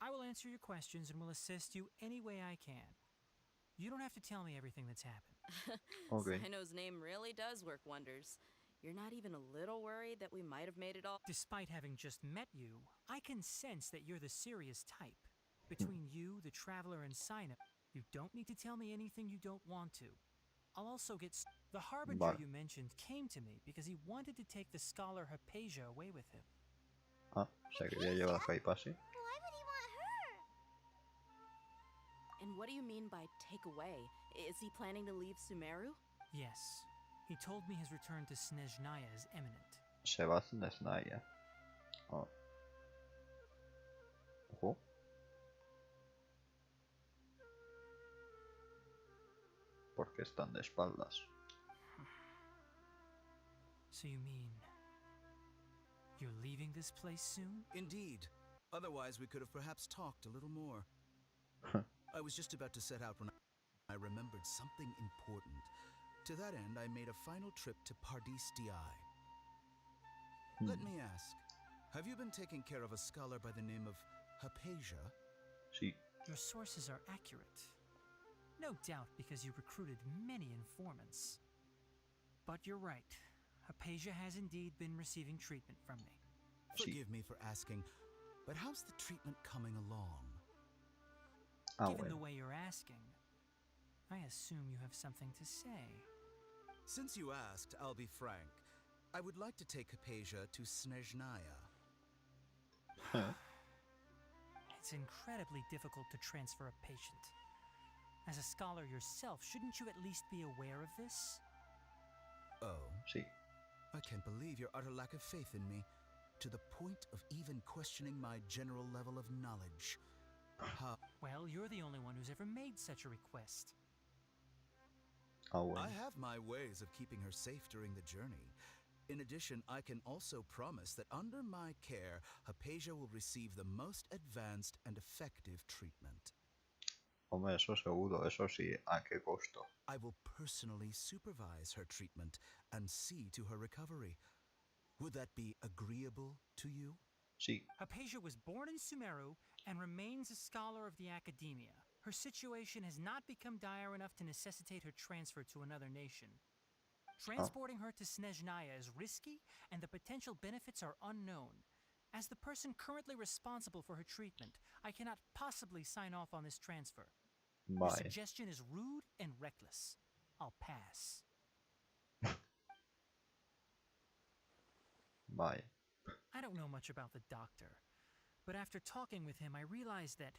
I will answer your questions and will assist you any way I can. You don't have to tell me everything that's happened. ok. Sino's name really does work wonders. You're not even a little worried that we might have made it all. Despite having just met you, I can sense that you're the serious type. Between you, the traveler, and Sino, you don't need to tell me anything you don't want to. I'll also get... The Harbinger Vale. you mentioned came to me because he wanted to take the scholar Hypatia away with him. Ah, se quería llevar a Hypatia. Why would he want her? And what do you mean by take away? Is he planning to leave Sumeru? Yes. He told me his return to Snezhnaya is imminent. Se va a Snezhnaya. Ah. Ojo. ¿Por qué están de espaldas? So you mean... you're leaving this place soon? Indeed. Otherwise, we could have perhaps talked a little more. I was just about to set out when I remembered something important. To that end, I made a final trip to Pardis Di. Let me ask, have you been taking care of a scholar by the name of Hypatia? Sí. Your sources are accurate. No doubt because you recruited many informants. But you're right. Hypatia has indeed been receiving treatment from me. Forgive me for asking, but how's the treatment coming along? Ah, Given the bueno. way you're asking, I assume you have something to say. Since you asked, I'll be frank. I would like to take Hypatia to Snezhnaya. It's incredibly difficult to transfer a patient. As a scholar yourself, shouldn't you at least be aware of this? Oh, Sí. I can't believe your utter lack of faith in me, to the point of even questioning my general level of knowledge. How? Well, you're the only one who's ever made such a request. Ah, bueno. I have my ways of keeping her safe during the journey. In addition, I can also promise that under my care, Hypatia will receive the most advanced and effective treatment. Hombre, eso seguro, eso sí. ¿A qué costo? I will personally supervise her treatment and see to her recovery. Would that be agreeable to you? Sí. Hypatia was born in Sumeru and remains a scholar of the academia. Her situation has not become dire enough to necessitate her transfer to another nation. Transporting her to Snezhnaya is risky, and the potential benefits are unknown. As the person currently responsible for her treatment, I cannot possibly sign off on this transfer. Your Vale. suggestion is rude and reckless. I'll pass. Vale. I don't know much about the doctor, but after talking with him, I realized that,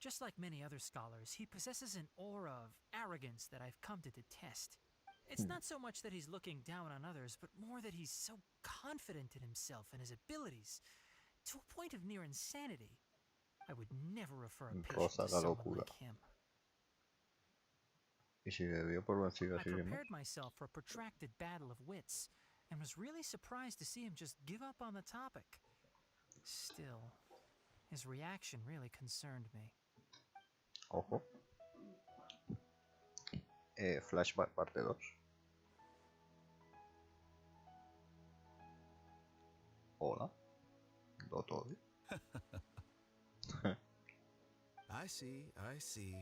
just like many other scholars, he possesses an aura of arrogance that I've come to detest. It's not so much that he's looking down on others, but more that he's so confident in himself and his abilities, to a point of near insanity. I would never refer a patient Rosa to la someone locura. like him. Y si le dio por vencido I a sí mismo. prepared myself for a protracted battle of wits, and was really surprised to see him just give up on the topic. Still, his reaction really concerned me. Ojo. Flashback parte 2. Hola. Dotori. I see, I see.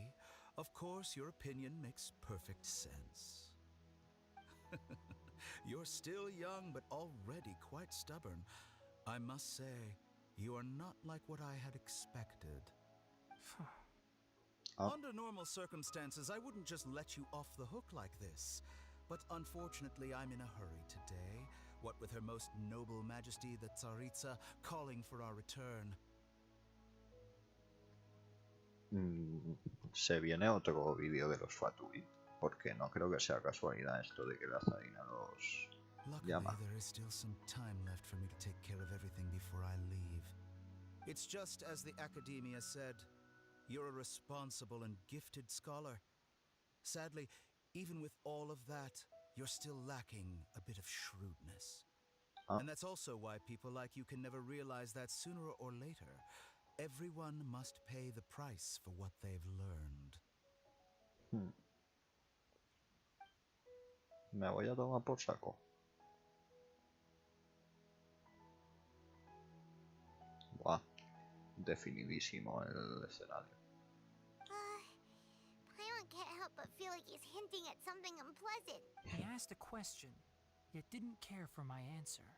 Of course, your opinion makes perfect sense. You're still young, but already quite stubborn. I must say, you are not like what I had expected. Under normal circumstances, I wouldn't just let you off the hook like this. But unfortunately, I'm in a hurry today. What with Her Most Noble Majesty the Tsaritsa calling for our return. Se viene otro vídeo de los Fatui, porque no creo que sea casualidad esto de que la Zarina los llama. Luckily, there is still some time left for me to take care of everything before I leave. It's just as the Academia said, you're a responsible and gifted scholar. Sadly, even with all of that, you're still lacking a bit of shrewdness. And that's also why people like you can never realize that sooner or later, everyone must pay the price for what they've learned. Me voy a tomar por saco. Buah, definidísimo el escenario. Paimon can't help but feel like he's hinting at something unpleasant. He asked a question, yet didn't care for my answer.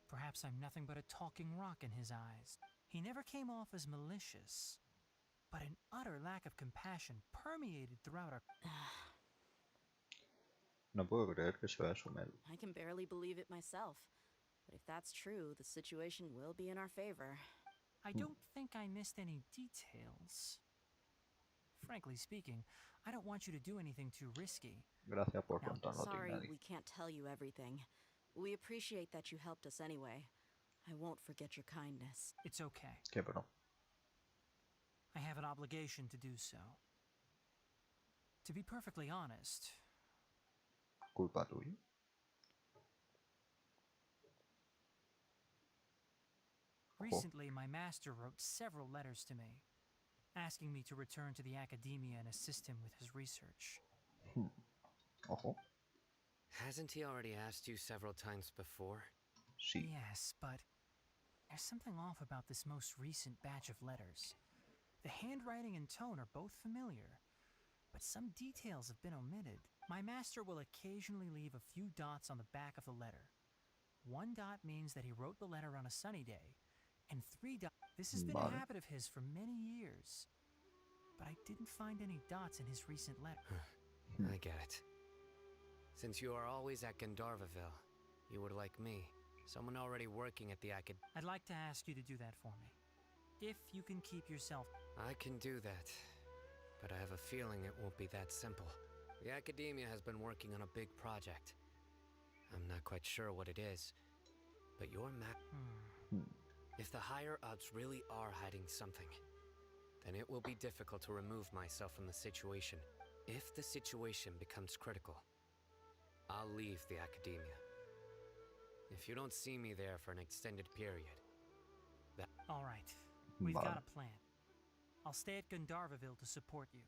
Perhaps I'm nothing but a talking rock in his eyes. He never came off as malicious, but an utter lack of compassion permeated throughout our... No puedo creer que se vaya a sumar. I can barely believe it myself. But if that's true, the situation will be in our favor. I don't think I missed any details. Frankly speaking, I don't want you to do anything too risky. Gracias por Now, contarlo, sorry Tignari. we can't tell you everything. We appreciate that you helped us anyway. I won't forget your kindness. It's okay. Qué bro. I have an obligation to do so. To be perfectly honest, Culpa tuya. recently my master wrote several letters to me, asking me to return to the Academia and assist him with his research. Ojo. Hasn't he already asked you several times before? Sí. Yes, but there's something off about this most recent batch of letters. The handwriting and tone are both familiar, but some details have been omitted. My master will occasionally leave a few dots on the back of the letter. 1 dot means that he wrote the letter on a sunny day, and 3 dots... This has been a habit of his for many years, but I didn't find any dots in his recent letter. I get it. Since you are always at Gandharvaville, you would like me, someone already working at the I'd like to ask you to do that for me. If you can keep yourself... I can do that, but I have a feeling it won't be that simple. The Academia has been working on a big project. I'm not quite sure what it is, but your If the higher-ups really are hiding something, then it will be difficult to remove myself from the situation. If the situation becomes critical, I'll leave the Academia. If you don't see me there for an extended period, All right, we've got a plan. I'll stay at Gandharvaville to support you.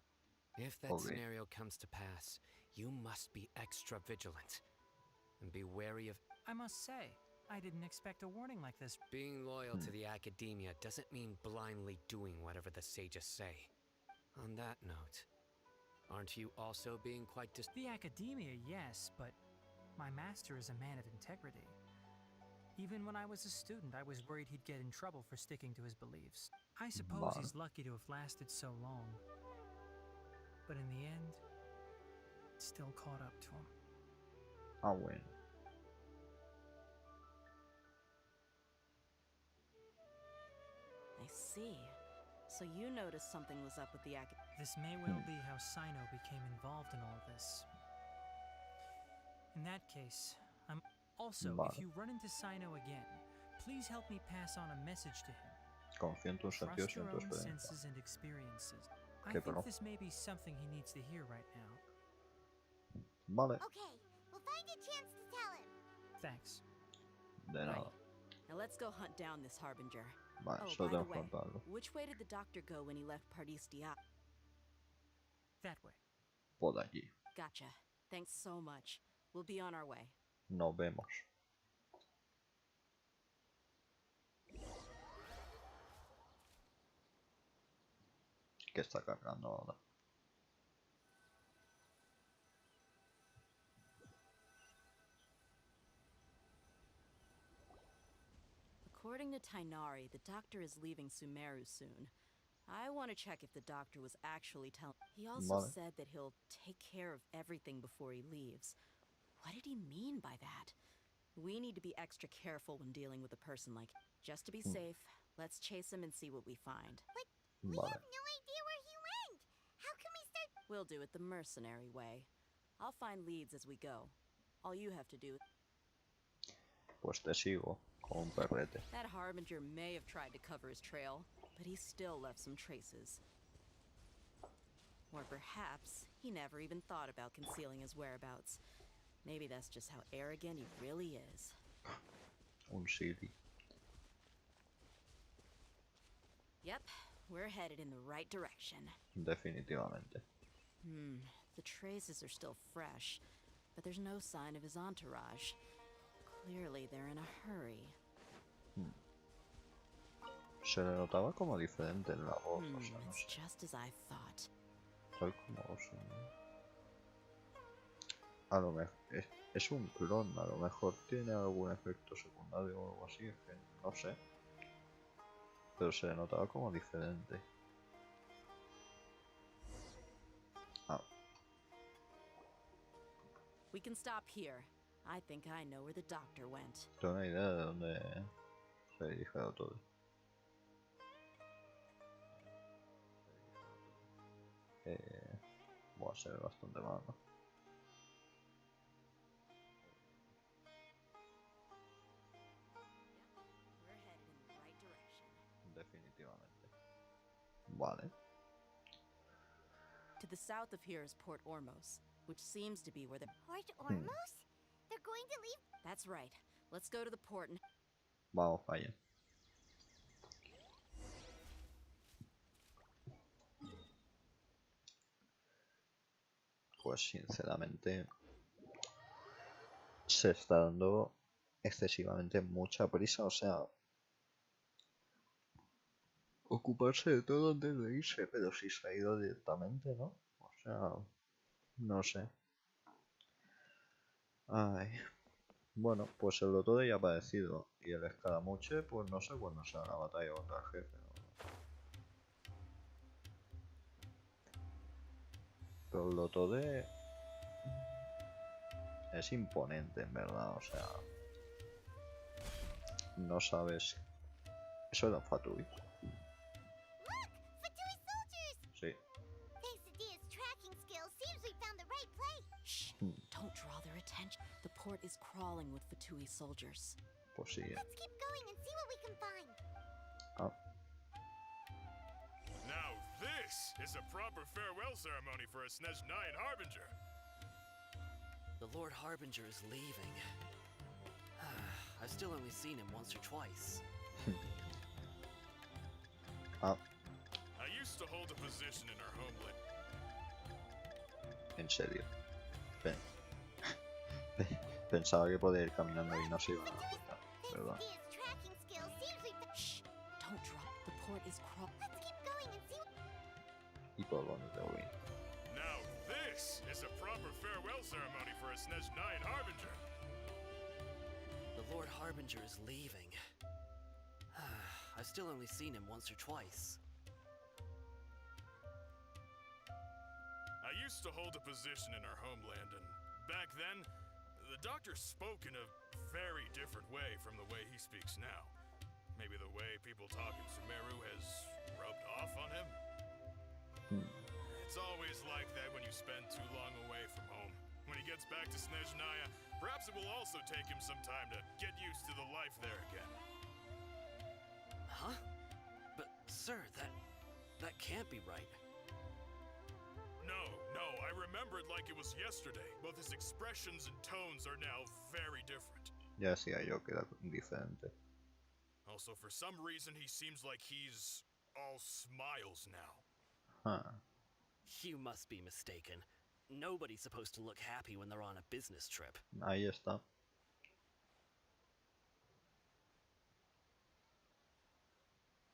if that scenario comes to pass, you must be extra vigilant and be wary of... I must say, I didn't expect a warning like this. Being loyal to the Academia doesn't mean blindly doing whatever the sages say. On that note, aren't you also being quite The Academia, yes, but my master is a man of integrity. Even when I was a student, I was worried he'd get in trouble for sticking to his beliefs. I suppose he's lucky to have lasted so long. But in the end, it still caught up to him. Ah, bueno. I see. So you noticed something was up with the This may well be how Sino became involved in all this. In that case, I'm... Also, if you run into Sino again, please help me pass on a message to him. Confío en tus sentidos Trust y en your tu own experiencia. senses and experiences. I ¿Qué think pero? this may be something he needs to hear right now. Vale, Okay, we'll find a chance to tell him. Thanks. de Right. nada. Now let's go hunt down this harbinger. Vale, Oh, solo by the tengo que way, contarlo. which way did the doctor go when he left Pardis Dia? That way. Por allí. Gotcha. Thanks so much. We'll be on our way. Nos vemos. ¿Qué está cargando ahora? According to Tainari, the doctor is leaving Sumeru soon. I want to check if the doctor was actually telling. He also Vale. said that he'll take care of everything before he leaves. What did he mean by that? We need to be extra careful when dealing with a person like. Just to be safe, let's chase him and see what we find. We Vale. have no idea where he went. How can we start? We'll do it the mercenary way. I'll find leads as we go. All you have to do. Pues te sigo con un perrete. That harbinger may have tried to cover his trail, but he still left some traces. Or perhaps he never even thought about concealing his whereabouts. Maybe that's just how arrogant he really is. Un Siri. Yep, we're headed in the right direction. Definitivamente. The traces are still fresh, but there's no sign of his entourage. Clearly they're in a hurry. Se le notaba como diferente en la voz, o sea, no It's sé. just as I thought. Tal como a lo mejor es un clon, a lo mejor tiene algún efecto secundario o algo así, es que no sé. Pero se le notaba como diferente. Ah, We can stop here. I think I know where the doctor went. tengo una idea de dónde se dirige todo. Voy a ser bastante malo. We're headed in the right direction. Definitivamente. Vale. To the south of here is Port Ormos, which seems to be where the. Port Ormos? They're going to leave? That's right. Let's go to the port and. Vamos allá. Pues sinceramente se está dando excesivamente mucha prisa, o sea, ocuparse de todo antes de irse, pero si se ha ido directamente, ¿no? O sea, no sé. Ay. Bueno, pues el Lotode ya ha aparecido y el escaramuche, pues no sé cuándo será la batalla contra el jefe, ¿no? Pero el Lotode es imponente, en verdad, o sea, no sabes. Eso era un Fatui. Look! Fatui soldiers! Sí. Thanks to Dia's tracking skills, seems we found the right place. Shh! Don't draw their attention. The port is crawling with Fatui soldiers. Pues sí, Let's keep going and see what we can find. Ah, Now this is a proper farewell ceremony for a Snezhnayan Harbinger. The Lord Harbinger is leaving. I've still only seen him once or twice. ah, I used to hold a position in our homeland. en serio. Pensaba que podía ir caminando y no se iban a dar cuenta, Thanks ¿verdad? to Dia's tracking skills, seems we found. Shh! Don't drop. The port is crawling. Let's keep going and see what. Y por dónde te voy. Now this is a proper farewell ceremony for a Snezhnayan Harbinger. The Lord Harbinger is leaving. I've still only seen him once or twice. I used to hold a position in our homeland, and back then, the doctor spoke in a very different way from the way he speaks now. Maybe the way people talk in Sumeru has rubbed off on him? It's always like that when you spend too long away from home. When he gets back to Snezhnaya, perhaps it will also take him some time to get used to the life there again. Huh? But, sir, that can't be right. No, I remember it like it was yesterday. Both his expressions and tones are now very different. Ya decía yo que era diferente. Also, for some reason, he seems like he's all smiles now. Huh. You must be mistaken. Nobody's supposed to look happy when they're on a business trip. Ahí está.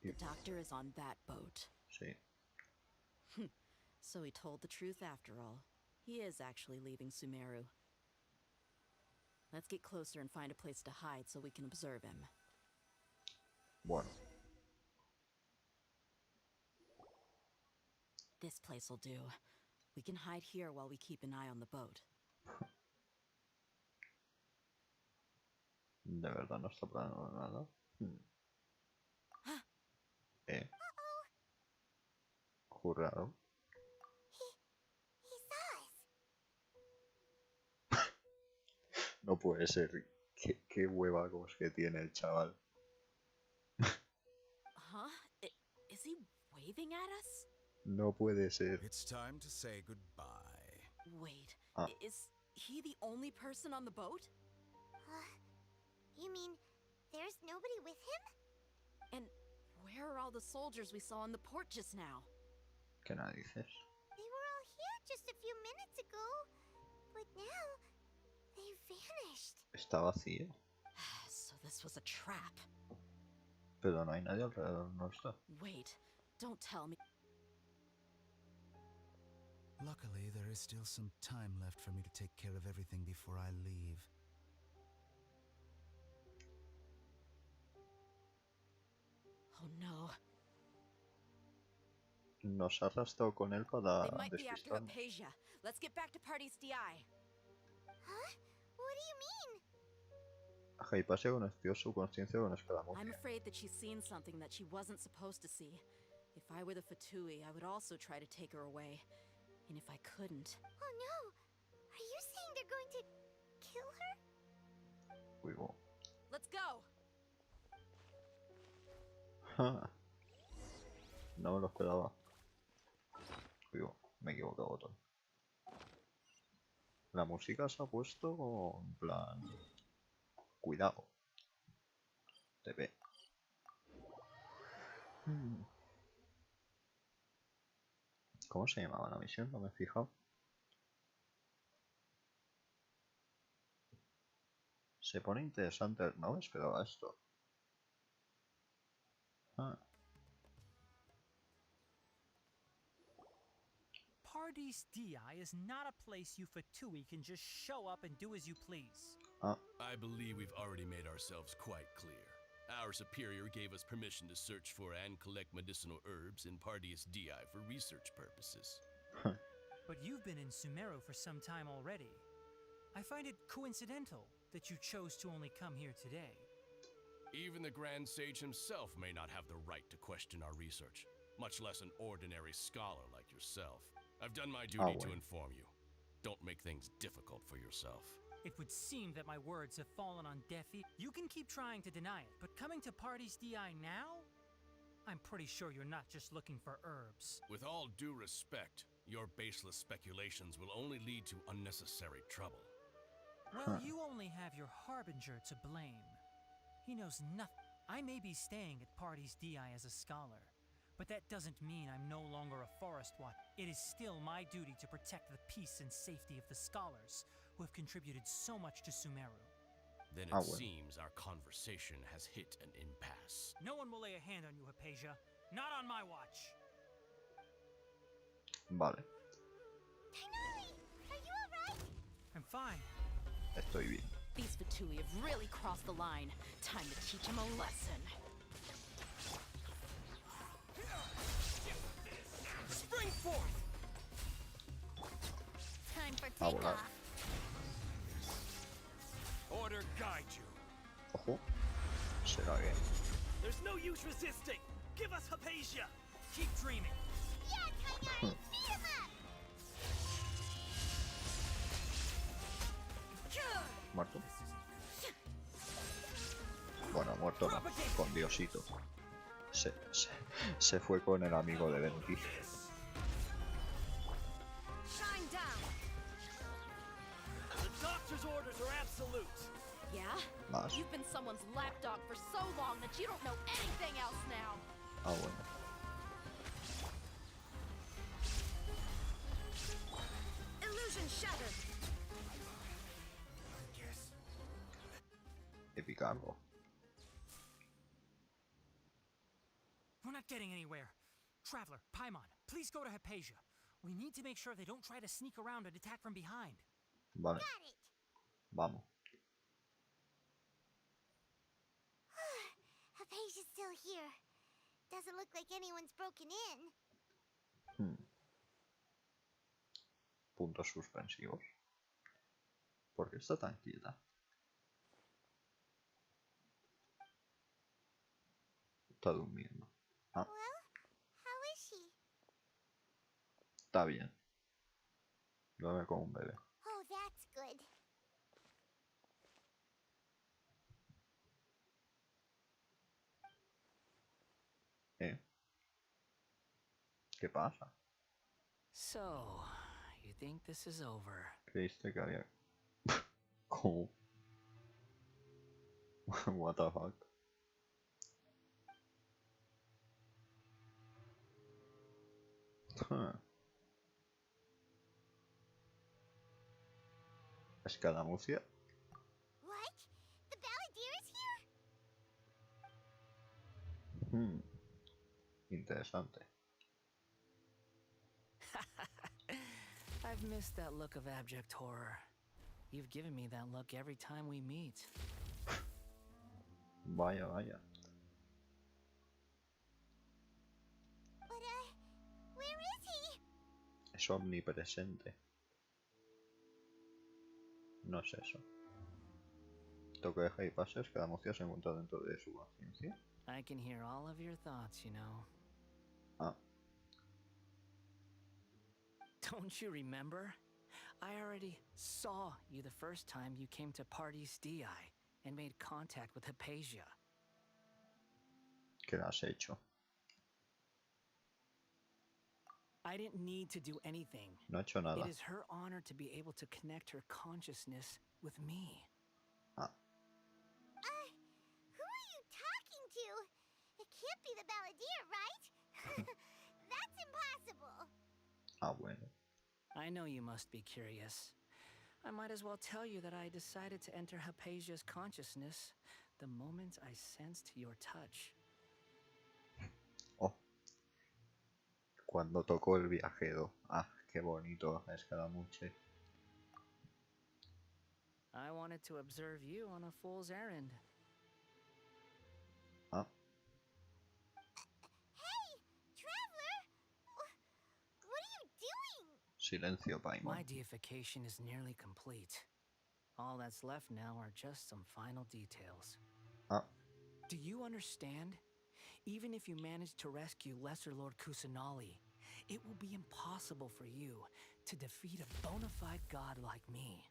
The doctor is on that boat. Sí. So he told the truth after all. He is actually leaving Sumeru. Let's get closer and find a place to hide so we can observe him. Bueno. This place will do. We can hide here while we keep an eye on the boat. De verdad no está planeando nada. Jurado. He saw us. No puede ser. Qué huevacos que tiene el chaval. Huh? Is he waving at us? No puede ser. It's time to say goodbye. Wait, Ah. is he the only person on the boat? You mean there's nobody with him? And where are all the soldiers we saw in the port just now? ¿Qué narices? They were all here just a few minutes ago, but now they vanished. Está vacío. So this was a trap. Pero no hay nadie alrededor nuestro. Wait, don't tell me. Luckily, there is still some time left for me to take care of everything before I leave. Oh no. Nos ha arrastrado con él para They might be after despistarnos. Hypatia. Let's get back to Party's DI. Huh? What do you mean? Hypatia conoció su conciencia con I'm escaramucia. afraid that she's seen something that she wasn't supposed to see. If I were the Fatui, I would also try to take her away. And if I couldn't... Oh no! Are you saying they're going to kill her? Uy, oh. Let's go! Ja. No me lo esperaba. Uy, oh, me he equivocado botón. La música se ha puesto en plan... Cuidado. Te ve. ¿Cómo se llamaba la misión? No me he fijado. Se pone interesante. No me esperaba esto. Ah. Party's DI is not a place you Fatui can just show up and do as you please. I believe we've already made ourselves quite clear. Our superior gave us permission to search for and collect medicinal herbs in Pardius DI for research purposes. But you've been in Sumeru for some time already. I find it coincidental that you chose to only come here today. Even the Grand Sage himself may not have the right to question our research, much less an ordinary scholar like yourself. I've done my duty to inform you. Don't make things difficult for yourself. It would seem that my words have fallen on deaf ears. You can keep trying to deny it, but coming to Party's DI now? I'm pretty sure you're not just looking for herbs. With all due respect, your baseless speculations will only lead to unnecessary trouble. Well, you only have your Harbinger to blame. He knows nothing. I may be staying at Party's DI as a scholar, but that doesn't mean I'm no longer a forest watcher. It is still my duty to protect the peace and safety of the scholars who have contributed so much to Sumeru. Then it seems our conversation has hit an impasse. No one will lay a hand on you, Hypatia. Not on my watch. Vale. Tainari, are you alright? I'm fine. Estoy bien. These Fatui have really crossed the line. Time to teach them a lesson. Spring forth! Time for A volar. takeoff. Order guide you. Ojo. Será que... There's no use resisting. Give us Hypatia. Keep dreaming. Yeah, Tainari, beat him up! Muerto. Bueno, muerto no. Con Diosito. Se fue con el amigo de Venti. master's orders are absolute. Yeah? Más. You've been someone's lapdog for so long that you don't know anything else now. Ah, bueno. Illusion shattered. Epicargo. We're not getting anywhere. Traveler, Paimon, please go to Hypatia. We need to make sure they don't try to sneak around and attack from behind. Vale. Vamos. Hypatia's still here. Doesn't look like anyone's broken in. Puntos suspensivos. ¿Por qué está tan quieta? Está durmiendo. Ah, Well, how is she? está bien. Duerme como un bebé. Oh, that's good. ¿Qué pasa? So, you think this is over? Creíste que había... ¿Cómo? What the fuck? Huh. ¿Escaramucia? What? The balladeer is here? Interesante. I've missed that look of abject horror. You've given me that look every time we meet. Vaya, vaya. But, where is he? Es omnipresente. No es eso. Toque deja y pase, escaramucia se encuentra dentro de su conciencia. I can hear all of your thoughts, you know. Ah, Don't you remember? I already saw you the first time you came to Parties DI and made contact with Hypatia. ¿qué le has hecho? I didn't need to do anything. No he hecho nada. It is her honor to be able to connect her consciousness with me. Ah, Who are you talking to? It can't be the balladeer, right? That's impossible. ah, bueno. I know you must be curious. I might as well tell you that I decided to enter Hypatia's consciousness the moment I sensed your touch. Oh. Cuando tocó el viajero. Ah, qué bonito, escaramuche. I wanted to observe you on a fool's errand. Ah, Hey, traveler! What are you doing? silencio, Paimon. My deification is nearly complete. All that's left now are just some final details. Ah, Do you understand? Even if you manage to rescue Lesser Lord Kusanali, it will be impossible for you to defeat a bona fide god like me.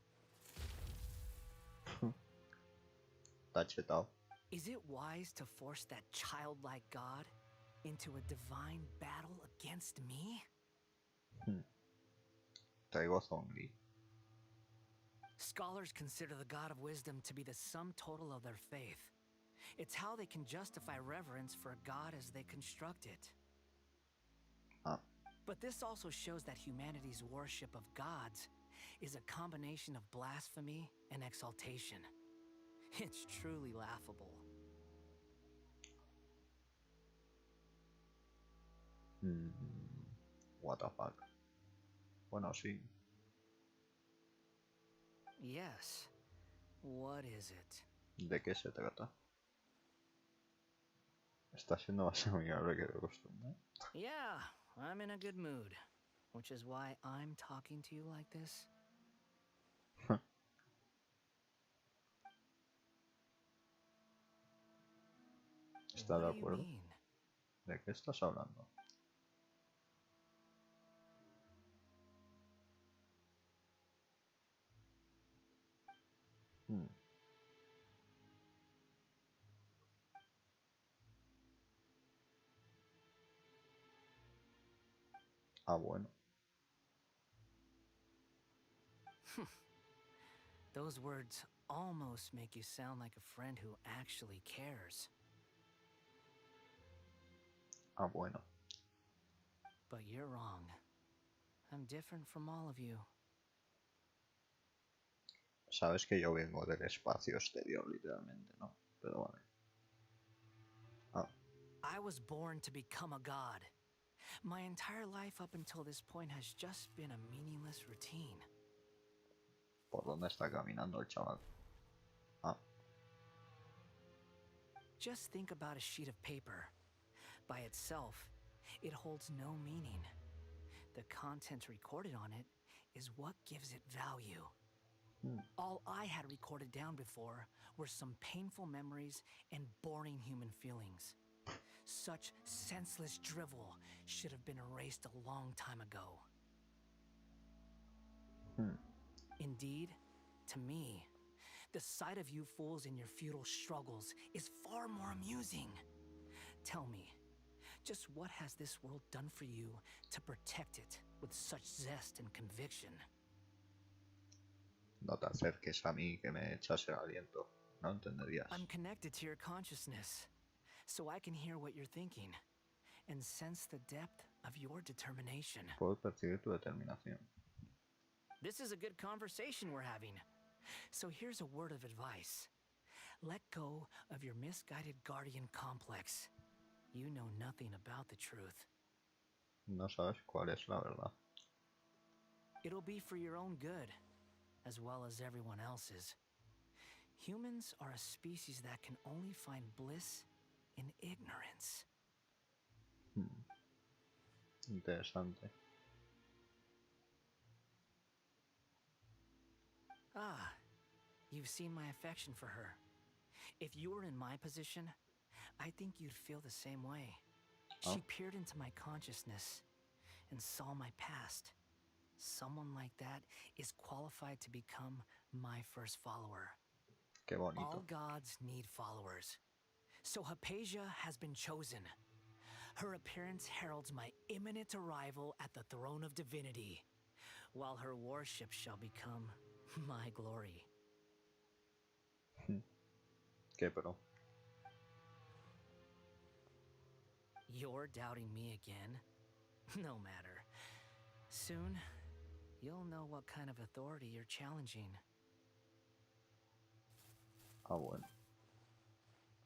está chetado. Is it wise to force that childlike god into a divine battle against me? Traigo zombie. Scholars consider the god of wisdom to be the sum total of their faith. It's how they can justify reverence for a god as they construct it. Ah, But this also shows that humanity's worship of gods is a combination of blasphemy and exaltation. It's truly laughable. what the fuck. Bueno, sí. Yes. What is it? ¿De qué se trata? Está siendo más amigable que de costumbre. Yeah, I'm in a good mood. Which is why I'm talking to you like this. ¿Está de What do you acuerdo? mean? ¿De qué estás hablando? Ah, bueno. Those words almost make you sound like a friend who actually cares. Ah, bueno. But you're wrong. I'm different from all of you. Sabes que yo vengo del espacio exterior, literalmente, ¿no? Pero vale. Ah. I was born to become a god. My entire life up until this point has just been a meaningless routine. ¿Por dónde está caminando el chaval? Ah. Just think about a sheet of paper. By itself, it holds no meaning. The content recorded on it is what gives it value. All I had recorded down before were some painful memories and boring human feelings. Such senseless drivel should have been erased a long time ago. Indeed, to me, the sight of you fools in your futile struggles is far more amusing. Tell me, just what has this world done for you to protect it with such zest and conviction? No te acerques a mí que me echas el aliento. No entenderías. I'm connected to your consciousness, so I can hear what you're thinking and sense the depth of your determination. Puedo percibir tu determinación. This is a good conversation we're having. So here's a word of advice. Let go of your misguided guardian complex. You know nothing about the truth. No sabes cuál es la verdad. It'll be for your own good, as well as everyone else's. Humans are a species that can only find bliss in ignorance. Interesante. Ah, you've seen my affection for her. If you were in my position, I think you'd feel the same way. She peered into my consciousness and saw my past. Someone like that is qualified to become my first follower. Qué bonito. All gods need followers. So Hypatia has been chosen. Her appearance heralds my imminent arrival at the throne of divinity, while her worship shall become my glory. ¿Qué pero? You're doubting me again? No matter. Soon, you'll know what kind of authority you're challenging. Ah, bueno.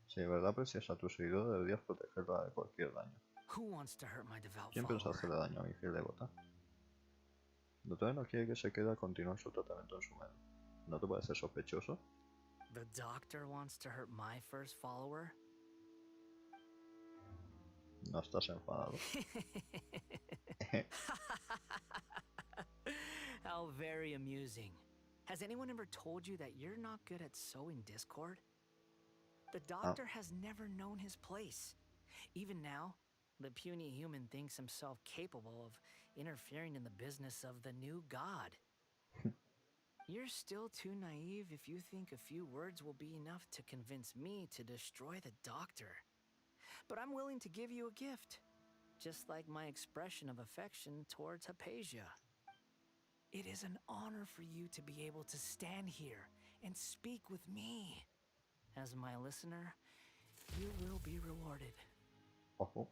Si de verdad aprecias a tu seguidor, deberías protegerla de cualquier daño. Who wants to hurt my devout ¿Quién piensa follower? hacerle daño a mi fiel devota? El doctor no quiere que se quede a continuar su tratamiento en su mano. ¿No te parece sospechoso? The doctor wants to hurt my first follower? ¿No estás enfadado? How very amusing. Has anyone ever told you that you're not good at sowing discord? The doctor has never known his place. Even now, the puny human thinks himself capable of interfering in the business of the new god. You're still too naive if you think a few words will be enough to convince me to destroy the doctor. But I'm willing to give you a gift, just like my expression of affection towards Hypatia. It is an honor for you to be able to stand here and speak with me. As my listener, you will be rewarded. Ojo.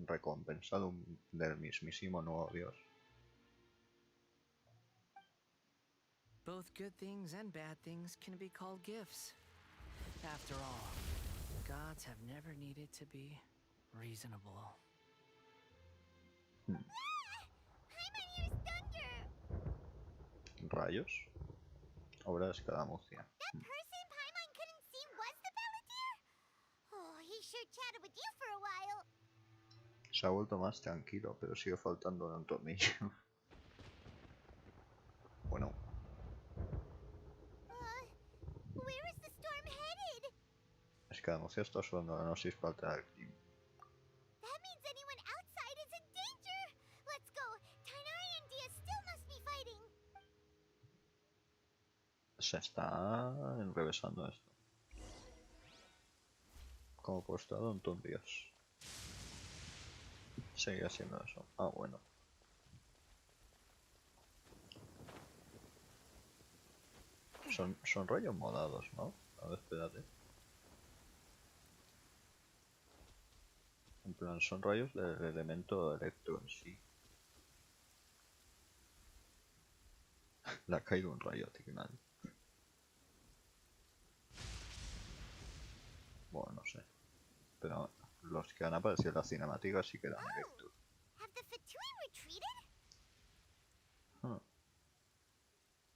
Recompensado del mismísimo nuevo Dios. Both good things and bad things can be called gifts. After all, gods have never needed to be reasonable. Paimon used thunder! ¿Rayos? Obra de escaramucia. That person Paimon couldn't see was the patear? Oh, he sure chatted with you for a while. Se ha vuelto más tranquilo, pero sigue faltando un tornillo. Bueno. Where is the storm headed? Escaramucia está usando la gnosis para alterar el clima. That means anyone outside is in danger! Let's go! Tainari and Dia still must be fighting! Se está enrevesando esto. Como postrado en ton Dios. Seguirá haciendo eso. Ah, bueno. Son rayos morados, ¿no? A ver, espérate. En plan, son rayos del elemento electro en sí. Le ha caído un rayo a Tignal. Bueno, no sé. Pero los que han aparecido en la cinemática sí que eran electro.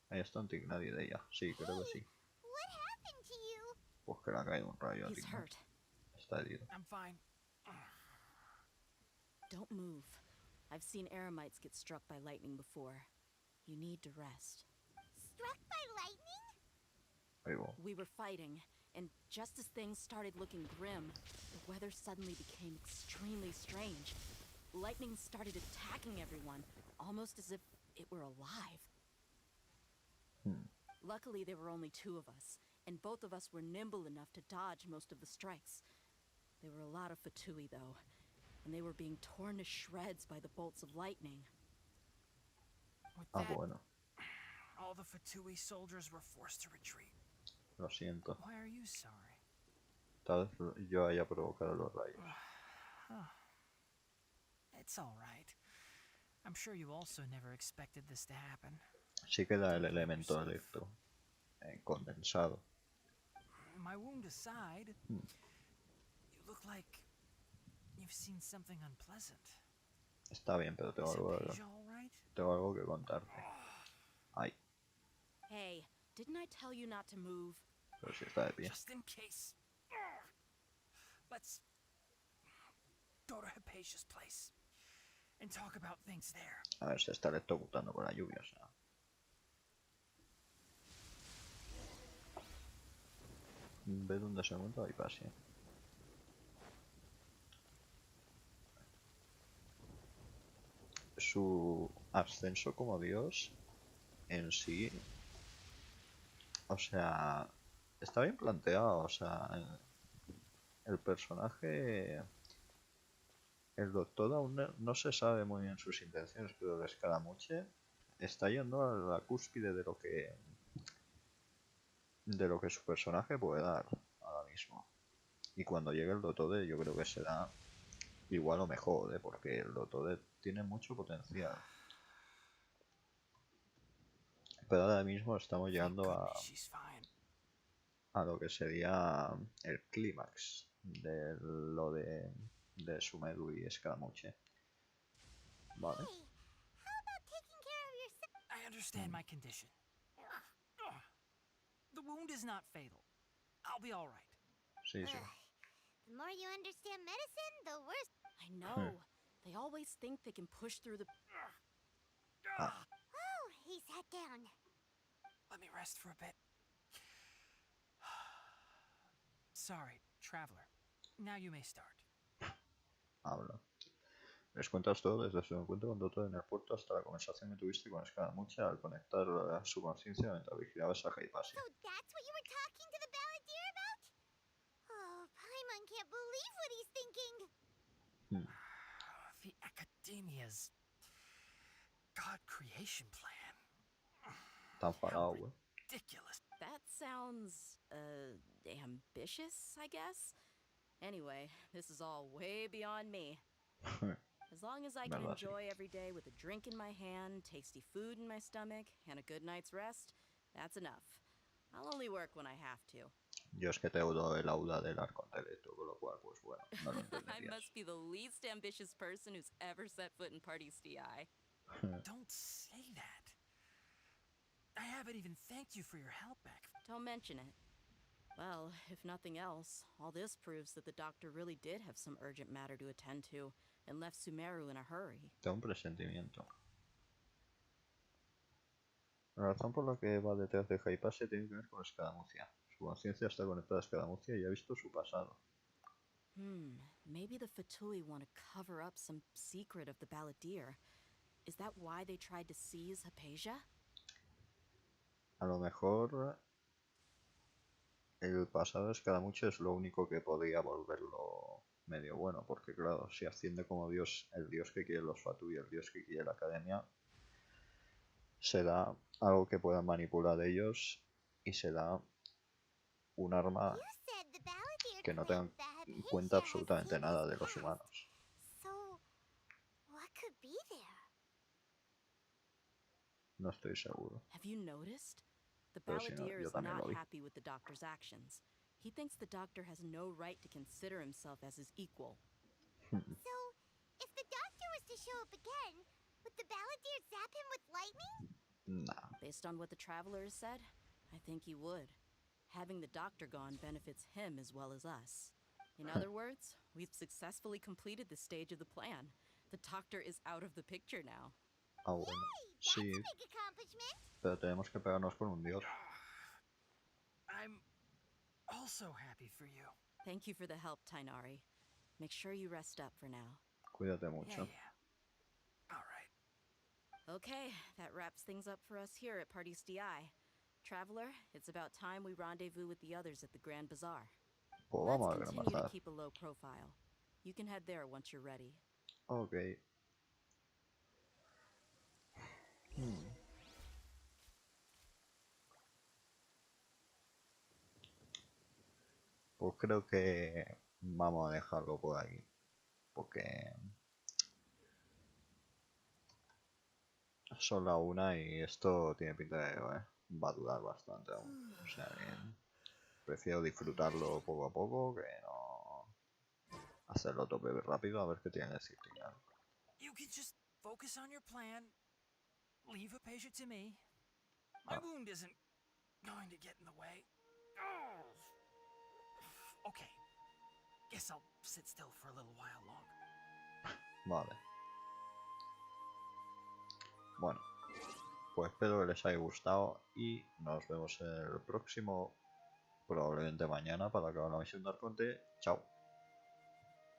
Ahí está un Tignal y de ella. Sí, creo que sí. Pues que le ha caído un rayo a Tignal. Está herido. Don't move. I've seen eremites get struck by lightning before. You need to rest. Struck by lightning? We were fighting, and just as things started looking grim, the weather suddenly became extremely strange. Lightning started attacking everyone, almost as if it were alive. Luckily, there were only 2 of us, and both of us were nimble enough to dodge most of the strikes. There were a lot of Fatui, though, and they were being torn to shreds by the bolts of lightning. With that, all the Fatui soldiers were forced to retreat. Lo siento. Why are you sorry? Tal vez yo haya provocado los rayos. It's all right. I'm sure you also never expected this to happen. Sí que da el elemento electro condensado. My wound aside, you look like you've seen something unpleasant. Está bien, pero tengo algo que contarte. Ay. Hey, didn't I tell you not to move? Pero si está de pie. Just in case. Let's go to Hypatia's place and talk about things there. A ver, se está electrocutando con la lluvia, o sea. Ve dónde se encuentra Hypatia. Su ascenso como dios en sí, o sea, está bien planteado, o sea, el personaje, el doctor aún no se sabe muy bien sus intenciones, pero el escaramuche está yendo a la cúspide de lo que su personaje puede dar ahora mismo. Y cuando llegue el Dotode yo creo que será igual o mejor, porque el Dotode tiene mucho potencial. Pero ahora mismo estamos llegando a lo que sería el clímax de lo de Sumeru y Escaramuche. Vale. I understand my condition. The wound is not fatal. I'll be all right. Sí, sí. The more you understand medicine, the worse. I know. They always think they can push through the... Oh, he sat down. Let me rest for a bit. Sorry, traveler. Now you may start. Habla. Les cuentas todo desde su encuentro con Dotode en el puerto hasta la conversación que tuviste con Escaramuche al conectar su conciencia mientras vigilabas a Hypatia. So that's what you were talking to the balladeer about? Oh, Paimon can't believe what he's thinking. The Academia's God creation plan. Tan farado, güey. Ridiculous. That sounds, ambitious, I guess? Anyway, this is all way beyond me. As long as I can enjoy every day with a drink in my hand, tasty food in my stomach, and a good night's rest, that's enough. I'll only work when I have to. Yo es que tengo el aura del arcontelecto, con lo cual, pues bueno, no lo I entenderías. must be the least ambitious person who's ever set foot in Party's DI. Don't say that. I haven't even thanked you for your help back. Don't mention it. Well, if nothing else, all this proves that the doctor really did have some urgent matter to attend to and left Sumeru in a hurry. Tengo un presentimiento. La razón por la que va detrás de Hypatia tiene que ver con Escaramucia. Su conciencia está conectada a Escaramucia y ha visto su pasado. Maybe the Fatui want to cover up some secret of the balladeer. Is that why they tried to seize Hypatia? A lo mejor el pasado de Escaramuche es lo único que podría volverlo medio bueno, porque claro, si asciende como dios, el dios que quiere los Fatui y el dios que quiere la academia, será algo que puedan manipular ellos y se da un arma que no tenga en cuenta absolutamente nada de los humanos. No estoy seguro. Have you noticed? The Pero si no, balladeer yo is también not lo vi. happy with the doctor's actions. He thinks the doctor has no right to consider himself as his equal. So, if the doctor was to show up again, would the balladeer zap him with lightning? Nah. Based on what the traveler has said, I think he would. Having the doctor gone benefits him as well as us. In other words, we've successfully completed this stage of the plan. The doctor is out of the picture now. Ah, bueno. Sí. Pero tenemos que pegarnos con un dios. I'm also happy for you. Thank you for the help, Tainari. Make sure you rest up for now. Cuídate mucho. Yeah. All right. Okay, that wraps things up for us here at Pardis DI. Traveler, it's about time we rendezvous with the others at the Grand Bazaar. Pues Let's vamos al continue to bazar. keep a low profile. You can head there once you're ready. Ok. Pues creo que vamos a dejarlo por aquí. Porque son la 1 y esto tiene pinta de va a durar bastante aún. O sea que prefiero disfrutarlo poco a poco que no hacerlo tope rápido a ver qué tiene que decir. You can just focus on your plan. Leave a patient to me. My wound isn't going to get in the way. Oh. Okay. Guess I'll sit still for a little while longer. Vale. Bueno, pues espero que les haya gustado y nos vemos en el próximo, probablemente mañana, para acabar la misión de Arconte. Chao.